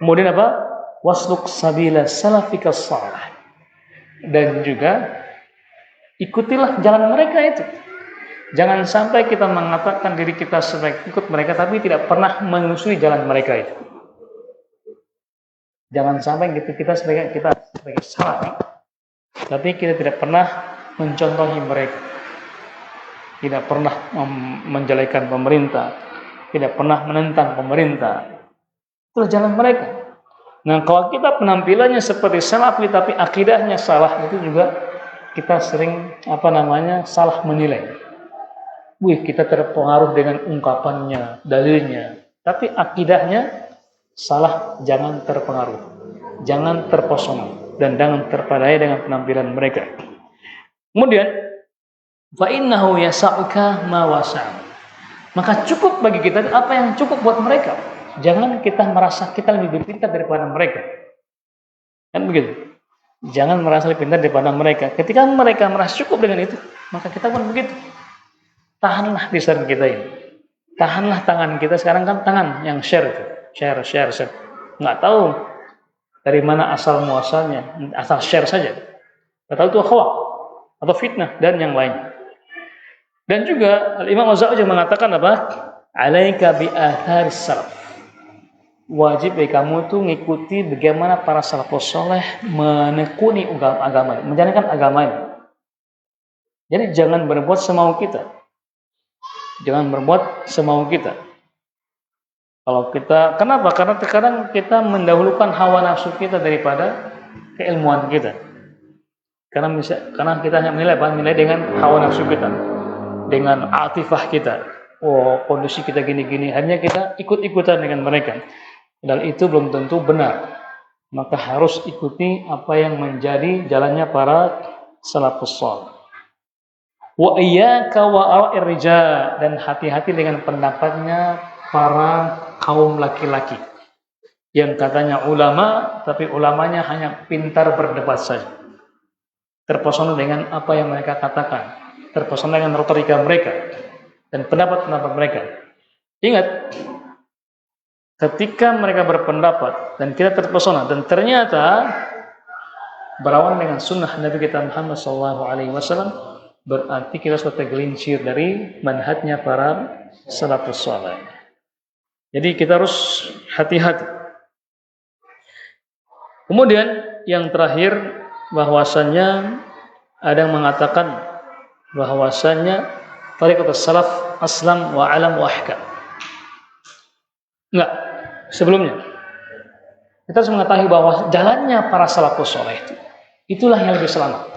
Kemudian apa? Wasluk sabila salafika salih, dan juga ikutilah jalan mereka itu. Jangan sampai kita mengatakan diri kita sebagai ikut mereka tapi tidak pernah menyusui jalan mereka itu. Jangan sampai kita sebagai salafi tapi kita tidak pernah mencontohi mereka. Tidak pernah menjelekan pemerintah, tidak pernah menentang pemerintah. Itulah jalan mereka. Nah, kalau kita penampilannya seperti salafi tapi akidahnya salah, itu juga kita sering salah menilai. Kita terpengaruh dengan ungkapannya, dalilnya, tapi akidahnya salah. Jangan terpengaruh, jangan terpesona, dan jangan terpadai dengan penampilan mereka. Kemudian fa innahu yasa'uka ma wasa', maka cukup bagi kita apa yang cukup buat mereka. Jangan kita merasa kita lebih pintar daripada mereka, kan begitu. Jangan merasa lebih pintar daripada mereka. Ketika mereka merasa cukup dengan itu, maka kita pun begitu. Tahanlah lisan kita ini, tahanlah tangan kita. Sekarang kan tangan yang share, nggak tahu dari mana asal muasalnya, asal share saja. Nggak tahu itu hoax atau fitnah dan yang lain. Dan juga Imam Az-Zahabi mengatakan apa? Alaika bi atharis salaf. Wajib bagi kamu tuh ngikuti bagaimana para salafus saleh menekuni agama, menjalankan agama ini. Jadi jangan berbuat semau kita. Jangan berbuat semau kita. Kalau kita, kenapa? Karena terkadang kita mendahulukan hawa nafsu kita daripada keilmuan kita. Karena kita hanya menilai dengan hawa nafsu kita, dengan atifah kita. Oh, kondisi kita gini-gini, hanya kita ikut-ikutan dengan mereka. Dan itu belum tentu benar. Maka harus ikuti apa yang menjadi jalannya para salafus saleh. Wa iyyaka wa ara'ir rijal, dan hati-hati dengan pendapatnya para kaum laki-laki yang katanya ulama tapi ulamanya hanya pintar berdebat saja. Terpesona dengan apa yang mereka katakan, terpesona dengan retorika mereka dan pendapat-pendapat mereka. Ingat, ketika mereka berpendapat dan kita terpesona dan ternyata berawan dengan sunnah Nabi kita Muhammad SAW, berarti kita sudah tergelincir dari manhajnya para salafus saleh. Jadi kita harus hati-hati. Kemudian yang terakhir, bahwasannya ada yang mengatakan bahwasannya tariqatus salaf aslam wa alam wa ahkam. Enggak, sebelumnya kita harus mengetahui bahwa jalannya para salafus saleh itulah yang lebih selamat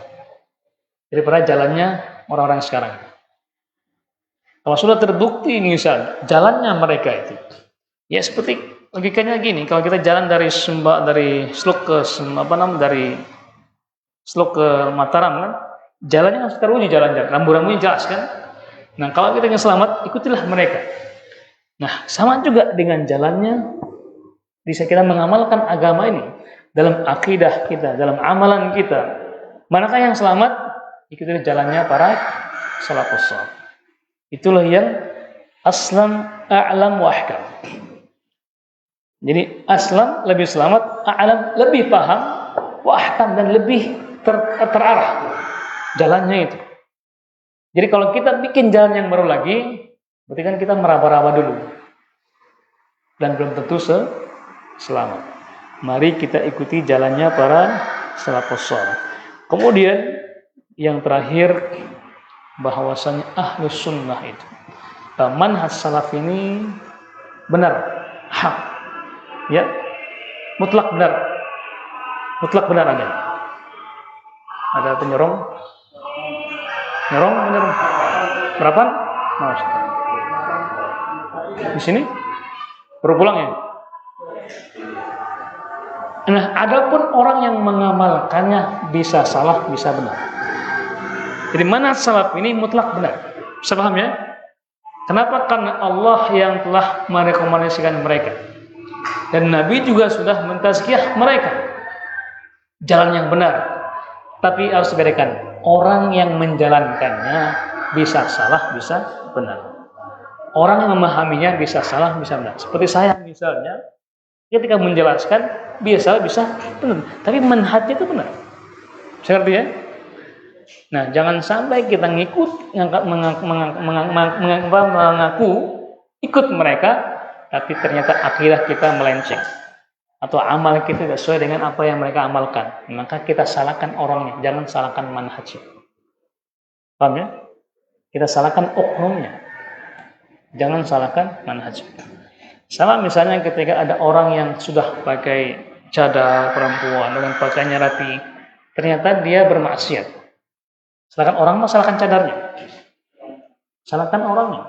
daripada jalannya orang-orang sekarang. Kalau sudah terbukti misal jalannya mereka itu, ya seperti logikanya gini, kalau kita jalan dari Sluk ke Mataram kan, jalannya harus teruji, jalan-jalan rambu-rambunya jelas kan. Nah, kalau kita ingin selamat, ikutilah mereka. Nah, sama juga dengan jalannya bisa kita mengamalkan agama ini dalam akidah kita, dalam amalan kita. Manakah yang selamat? Ikutilah jalannya para salafus saleh. Itulah yang aslam, a'lam, wa ahkam. Jadi aslam lebih selamat, a'lam lebih paham, wa ahkam dan lebih terarah jalannya itu. Jadi kalau kita bikin jalan yang baru lagi, berarti kan kita meraba-raba dulu dan belum tentu selamat. Mari kita ikuti jalannya para salafus saleh. Kemudian yang terakhir, bahwasanya ahlus sunnah itu manhaj salaf ini benar, hak, ya, mutlak benar ada. Ada penyerong, menyerong. Berapa? Mas. Di sini baru pulang ya. Nah, adapun orang yang mengamalkannya bisa salah, bisa benar. Jadi manhaj salaf ini mutlak benar. Bisa paham ya? Kenapa? Karena Allah yang telah merekomendasikan mereka. Dan Nabi juga sudah mentazkiyah mereka. Jalan yang benar. Tapi harus dibedakan. Orang yang menjalankannya bisa salah, bisa benar. Orang yang memahaminya bisa salah, bisa benar. Seperti saya misalnya, ketika menjelaskan, bisa benar. Tapi manhajnya itu benar. Bisa ngerti ya? Nah, jangan sampai kita ngikut mengaku ikut mereka, tapi ternyata akidah kita melenceng atau amal kita tidak sesuai dengan apa yang mereka amalkan. Maka kita salahkan orangnya, jangan salahkan manhajnya. Paham ya? Kita salahkan oknumnya, jangan salahkan manhajnya. Sama misalnya ketika ada orang yang sudah pakai cadar perempuan dengan pakaiannya rapi, ternyata dia bermaksiat. Salahkan orang, salahkan cadarnya. Salahkan orangnya,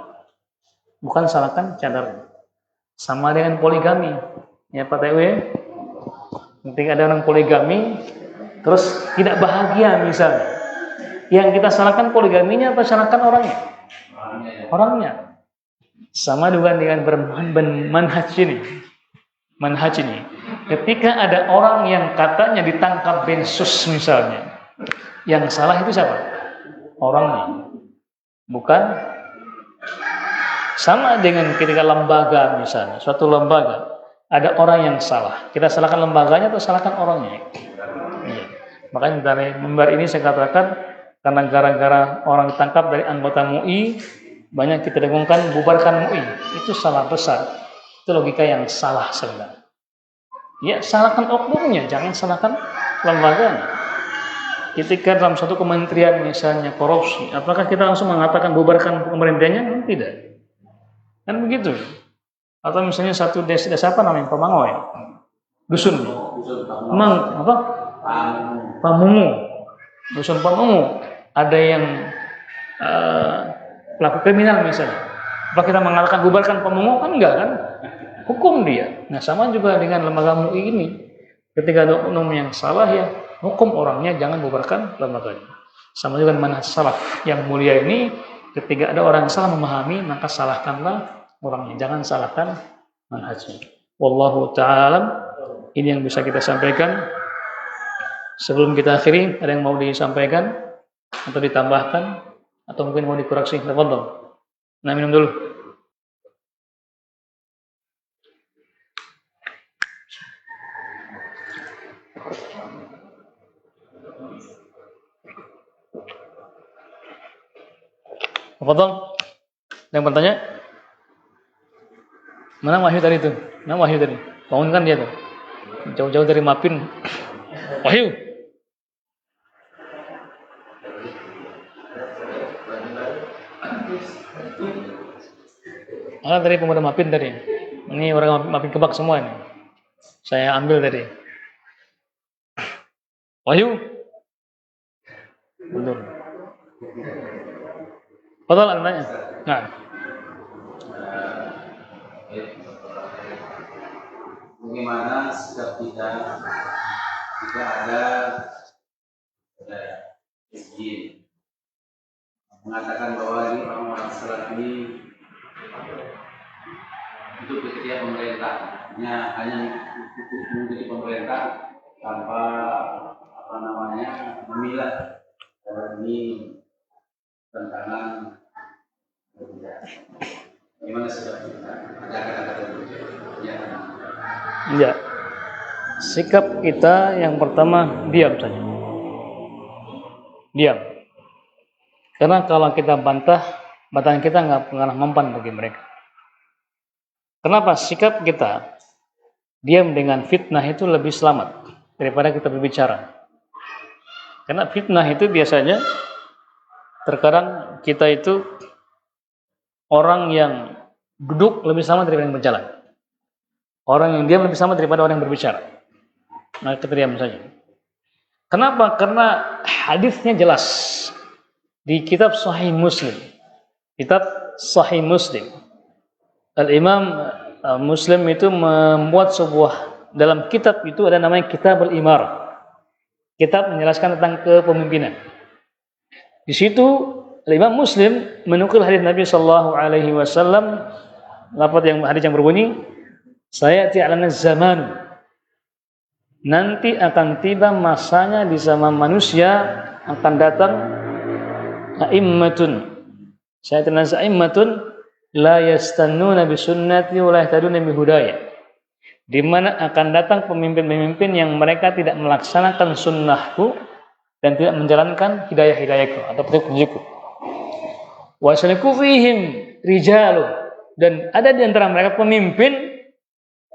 bukan salahkan cadarnya. Sama dengan poligami. Ya Pak TW, ketika ada orang poligami, terus tidak bahagia misalnya. Yang kita salahkan poligaminya atau salahkan orangnya? Orangnya. Sama juga dengan manhaj ini. Manhaj ini. Ketika ada orang yang katanya ditangkap Densus misalnya, yang salah itu siapa? Orangnya, bukan. Sama dengan ketika lembaga misalnya, suatu lembaga ada orang yang salah, kita salahkan lembaganya atau salahkan orangnya? Iya. Makanya dari mimbar ini saya katakan, karena gara-gara orang ditangkap dari anggota MUI, banyak kita dengungkan bubarkan MUI. Itu salah besar. Itu logika yang salah sebenarnya. Ya, salahkan oknumnya, jangan salahkan lembaganya. Ketika dalam satu kementerian misalnya korupsi, apakah kita langsung mengatakan bubarkan pemerintahnya? Tidak. Kan begitu. Atau misalnya satu desa apa namanya? Pamango ya? Dusun. Apa? Pamungu. Dusun Pamungu. Ada yang pelaku kriminal misalnya. Apa kita mengatakan bubarkan Pamungu? Kan enggak kan? Hukum dia. Nah, sama juga dengan lembaga MUI ini. Ketika ada oknum yang salah ya, hukum orangnya, jangan bubarkan lembaganya. Sama juga dengan manhaj salaf yang mulia ini, ketika ada orang yang salah memahami, maka salahkanlah orangnya, jangan salahkan manhajnya. Wallahu ta'ala, ini yang bisa kita sampaikan. Sebelum kita akhiri, ada yang mau disampaikan atau ditambahkan atau mungkin mau dikoreksi? Tafadhol. Nah, minum dulu. Tafadhol. Yang bertanya? Mana Wahyu tadi itu? Mana Wahyu tadi? Bangunkan dia tuh. Jauh-jauh dari Mapin. Wahyu. Ada dari pemuda Mapin tadi. Ini orang Mapin Kebak semua ini. Saya ambil tadi. Wahyu. Betul. Betul anaknya. Nah. Bagaimana sikap kita jika ada SG mengatakan bahwa ini orang-orang salaf ini itu kriteria pemerintah, hanya mengikuti pemerintah tanpa memilah ini tantangan. Gimana sikap kita? Ada kata-kata ya. Ya. Sikap kita yang pertama diam saja. Diam. Karena kalau kita bantah, bantahan kita nggak pernah mempan bagi mereka. Kenapa? Sikap kita diam dengan fitnah itu lebih selamat daripada kita berbicara. Karena fitnah itu biasanya terkadang kita itu orang yang duduk lebih selamat daripada yang berjalan. Orang yang diam lebih selamat daripada orang yang berbicara. Maka kita diam saja. Kenapa? Karena hadisnya jelas di kitab Sahih Muslim. Kitab Sahih Muslim. Al-Imam Muslim itu membuat sebuah, dalam kitab itu ada namanya Kitab Al-Imarah. Kitab menjelaskan tentang kepemimpinan. Di situ Imam Muslim menukil hadis Nabi sallallahu alaihi wasallam, hadis yang berbunyi, sayati 'alana zaman, nanti akan tiba masanya di zaman manusia akan datang a'immatun, sayati 'alana a'immatun la yastannuna bi sunnati wa la yahtaduna bi hudaya, di mana akan datang pemimpin-pemimpin yang mereka tidak melaksanakan sunnahku dan tidak menjalankan hidayah-hidayahku atau petunjuk-petunjukku. Wa sanaku fihim rijalu, dan ada di antara mereka pemimpin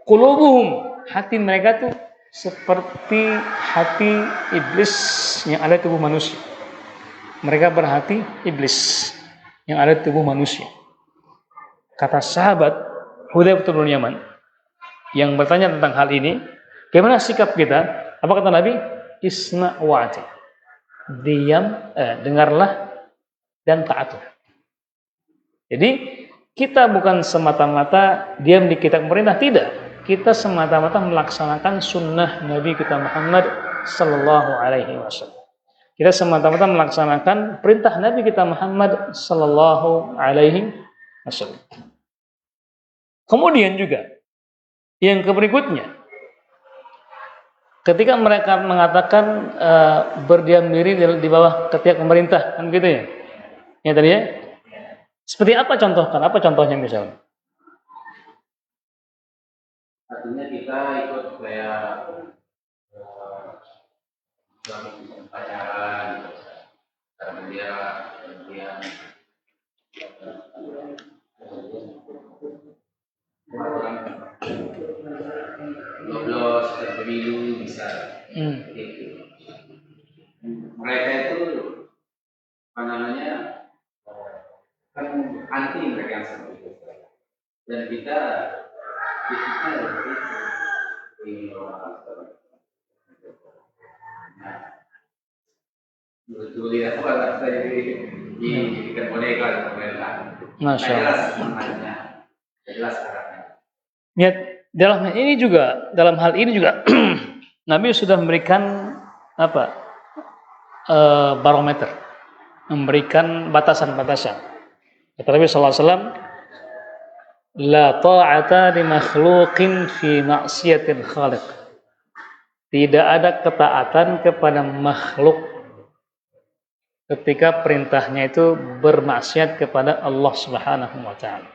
qulubuhum, hati mereka tuh seperti hati iblis yang ada di tubuh manusia. Mereka berhati iblis yang ada di tubuh manusia. Kata sahabat Hudzaifah bin Yaman yang bertanya tentang hal ini, bagaimana sikap kita? Apa kata Nabi? Isma' wa'ati. Diam, dengarlah dan taatlah. Jadi kita bukan semata-mata diam di kitab pemerintah, tidak. Kita semata-mata melaksanakan sunnah Nabi kita Muhammad sallallahu alaihi wasallam. Kita semata-mata melaksanakan perintah Nabi kita Muhammad sallallahu alaihi wasallam. Kemudian juga yang berikutnya, ketika mereka mengatakan berdiam diri di bawah ketiak pemerintah, kan gitu ya? Ya tadi ya. Seperti apa contohkan? Apa contohnya misalnya? Artinya kita ikut kayak pacaran, karena dia loblos dan pemilu bisa. Gitu. Mereka itu apa namanya, kan anti mereka yang seperti itu, dan kita betul ya, kalau saya dijadikan boneka dan pemerintah. Masya Allah. Jelas arahnya. Ya, dalam hal ini juga Nabi sudah memberikan barometer, memberikan batasan-batasan. Kata Nabi sallallahu alaihi wasallam, la ta'ata li makhluqin fi ma'siyatil khaliq. Tidak ada ketaatan kepada makhluk ketika perintahnya itu bermaksiat kepada Allah Subhanahu wa taala.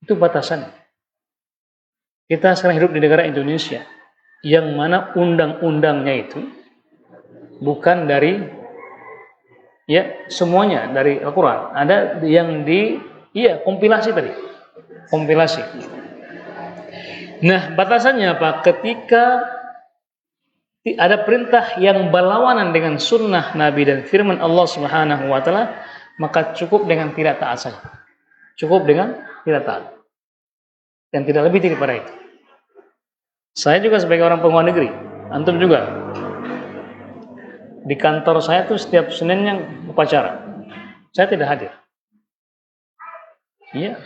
Itu batasan. Kita sekarang hidup di negara Indonesia yang mana undang-undangnya itu bukan dari semuanya dari Al-Qur'an. Ada yang kompilasi tadi. Kompilasi. Nah, batasannya apa? Ketika ada perintah yang berlawanan dengan sunnah Nabi dan firman Allah Subhanahu wa taala, maka cukup dengan tidak taat saja. Cukup dengan tidak taat. Dan tidak lebih daripada itu. Saya juga sebagai orang pengumuman negeri, antum juga. Di kantor saya tuh setiap Senin yang upacara. Saya tidak hadir. Iya.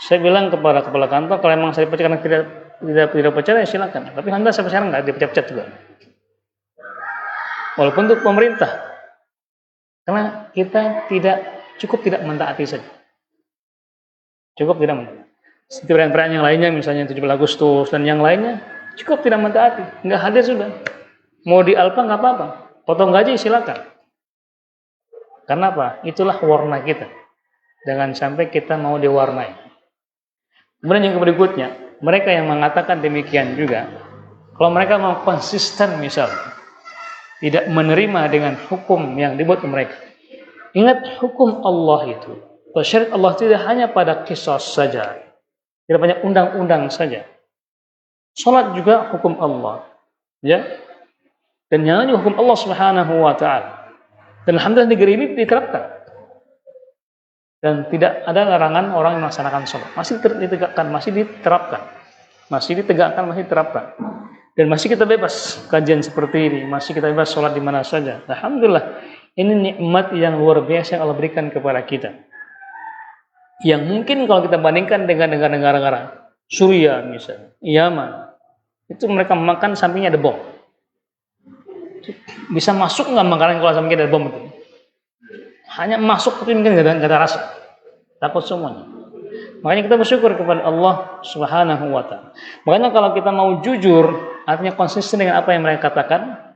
Saya bilang kepada kepala kantor, kalau memang saya dipecat karena tidak upacara, ya silakan. Tapi Anda sampai sekarang nggak dipecat juga. Walaupun untuk pemerintah. Karena kita cukup tidak mentaati saja. Cukup tidak mentaati. Seperti perayaan-perayaan yang lainnya, misalnya 17 Agustus dan yang lainnya, cukup tidak mentaati. Nggak hadir sudah. Mau di Alpa nggak apa-apa. Potong gaji silakan. Karena apa? Itulah warna kita. Jangan sampai kita mau diwarnai. Kemudian yang berikutnya, mereka yang mengatakan demikian juga, kalau mereka mau konsisten misalnya, tidak menerima dengan hukum yang dibuat mereka. Ingat hukum Allah itu. Syariat Allah tidak hanya pada qisas saja. Tidak banyak undang-undang saja. Salat juga hukum Allah. Ya. Dan yang lain hukum Allah Subhanahu wa taala. Dan alhamdulillah negeri ini diterapkan. dan tidak ada larangan orang yang melaksanakan sholat. Masih ditegakkan, masih diterapkan, masih ditegakkan, masih diterapkan. Dan masih kita bebas kajian seperti ini, masih kita bebas sholat di mana saja. Alhamdulillah, ini nikmat yang luar biasa yang Allah berikan kepada kita. Yang mungkin kalau kita bandingkan dengan negara-negara Suriah misalnya, Yaman, itu mereka makan sampingnya ada bom. Bisa masuk nggak makanan kalau sampingnya ada bom itu? Hanya masuk tapi mungkin nggak ada rasa, takut semuanya. Makanya kita bersyukur kepada Allah Subhanahu wa Ta'ala. Makanya kalau kita mau jujur, artinya konsisten dengan apa yang mereka katakan,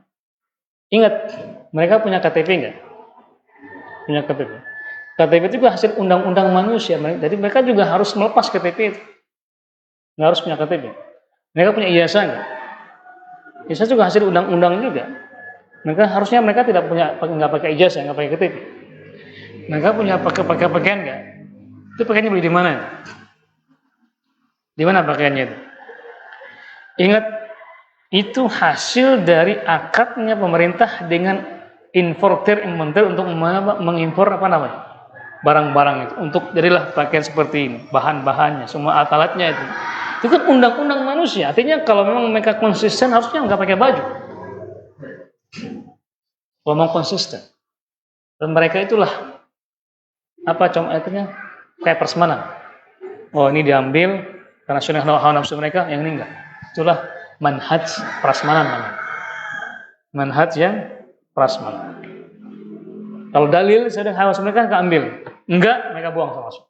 ingat, mereka punya KTP nggak? Punya KTP. KTP itu juga hasil undang-undang manusia. Jadi mereka juga harus melepas KTP itu. Nggak harus punya KTP. Mereka punya ijazah nggak? Ijazah juga hasil undang-undang juga. Mereka tidak punya, nggak pakai ijazah, nggak pakai KTP. Mereka punya pakai pakaian nggak? Itu pakaiannya beli di mana? Di mana pakaiannya itu? Ingat, itu hasil dari akadnya pemerintah dengan importer untuk mengimpor apa namanya? Barang-barang itu. Untuk jadilah pakaian seperti ini, bahan-bahannya, semua alat-alatnya itu. Itu kan undang-undang manusia. Artinya kalau memang mereka konsisten harusnya nggak pakai baju. Kalau mau konsisten. Dan mereka itulah apa contohnya? Kayak prasmanan. Oh, ini diambil karena sunnah hawa nafsu mereka, yang ini enggak. Itulah manhaj prasmanan namanya. Manhaj yang prasmanan. Kalau dalil sudah hawa nafsu mereka ambil, enggak mereka buang sama.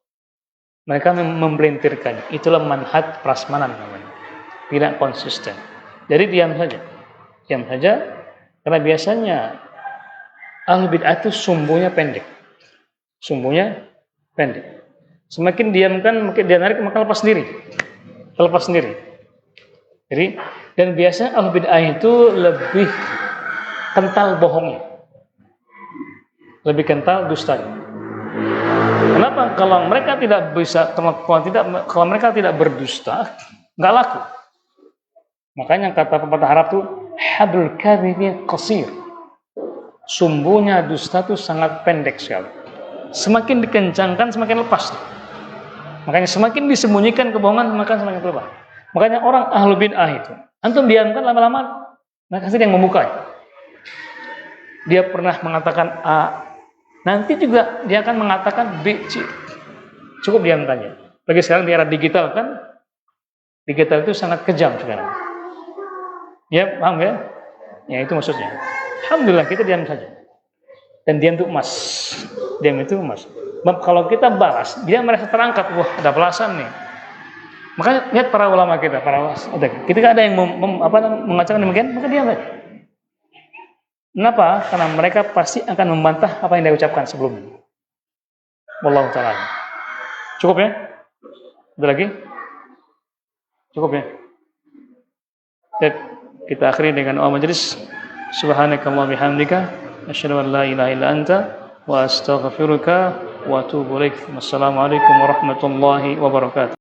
Mereka mempelintirkannya. Itulah manhaj prasmanan namanya. Tidak konsisten. Jadi diam saja. Diam saja karena biasanya ahlul bid'ah itu sumbunya pendek. Sumbunya pendek. Semakin diamkan, makin dia narik, maka lepas sendiri. Lepas sendiri. Jadi, dan biasanya ahlul bid'ah itu lebih kental bohongnya. Lebih kental dustanya. Kenapa? Kalau mereka tidak bisa, kalau mereka tidak berdusta, nggak laku. Makanya kata pepatah Arab itu, hablul kadhibi qasir. Sumbunya dusta itu sangat pendek sekali. Semakin dikencangkan, semakin lepas. Makanya semakin disembunyikan kebohongan, maka semakin keluar. Makanya orang ahlul bid'ah itu, antum diamkan lama-lama, maka sendiri yang membuka. Dia pernah mengatakan A, nanti juga dia akan mengatakan B, C. Cukup diamkan aja. Bagi sekarang di era digital kan, digital itu sangat kejam sekarang. Ya, paham ya? Ya itu maksudnya. Alhamdulillah kita diam saja. Dan diam itu emas. Diam itu emas. Kalau kita balas, dia merasa terangkat. Wah, ada balasan nih. Makanya lihat para ulama kita, ketika ada yang mengatakan demikian, maka diam saja. Kenapa? Karena mereka pasti akan membantah apa yang dia ucapkan sebelumnya. Wallahu ta'ala. Cukup ya? Ada lagi? Cukup ya? Kita akhiri dengan doa majelis. Subhanakallah bihamdika asyhadu an la ilaha illa anta wa astaghfiruka wa atubu ilaik. Wassalamualaikum warahmatullahi wabarakatuh.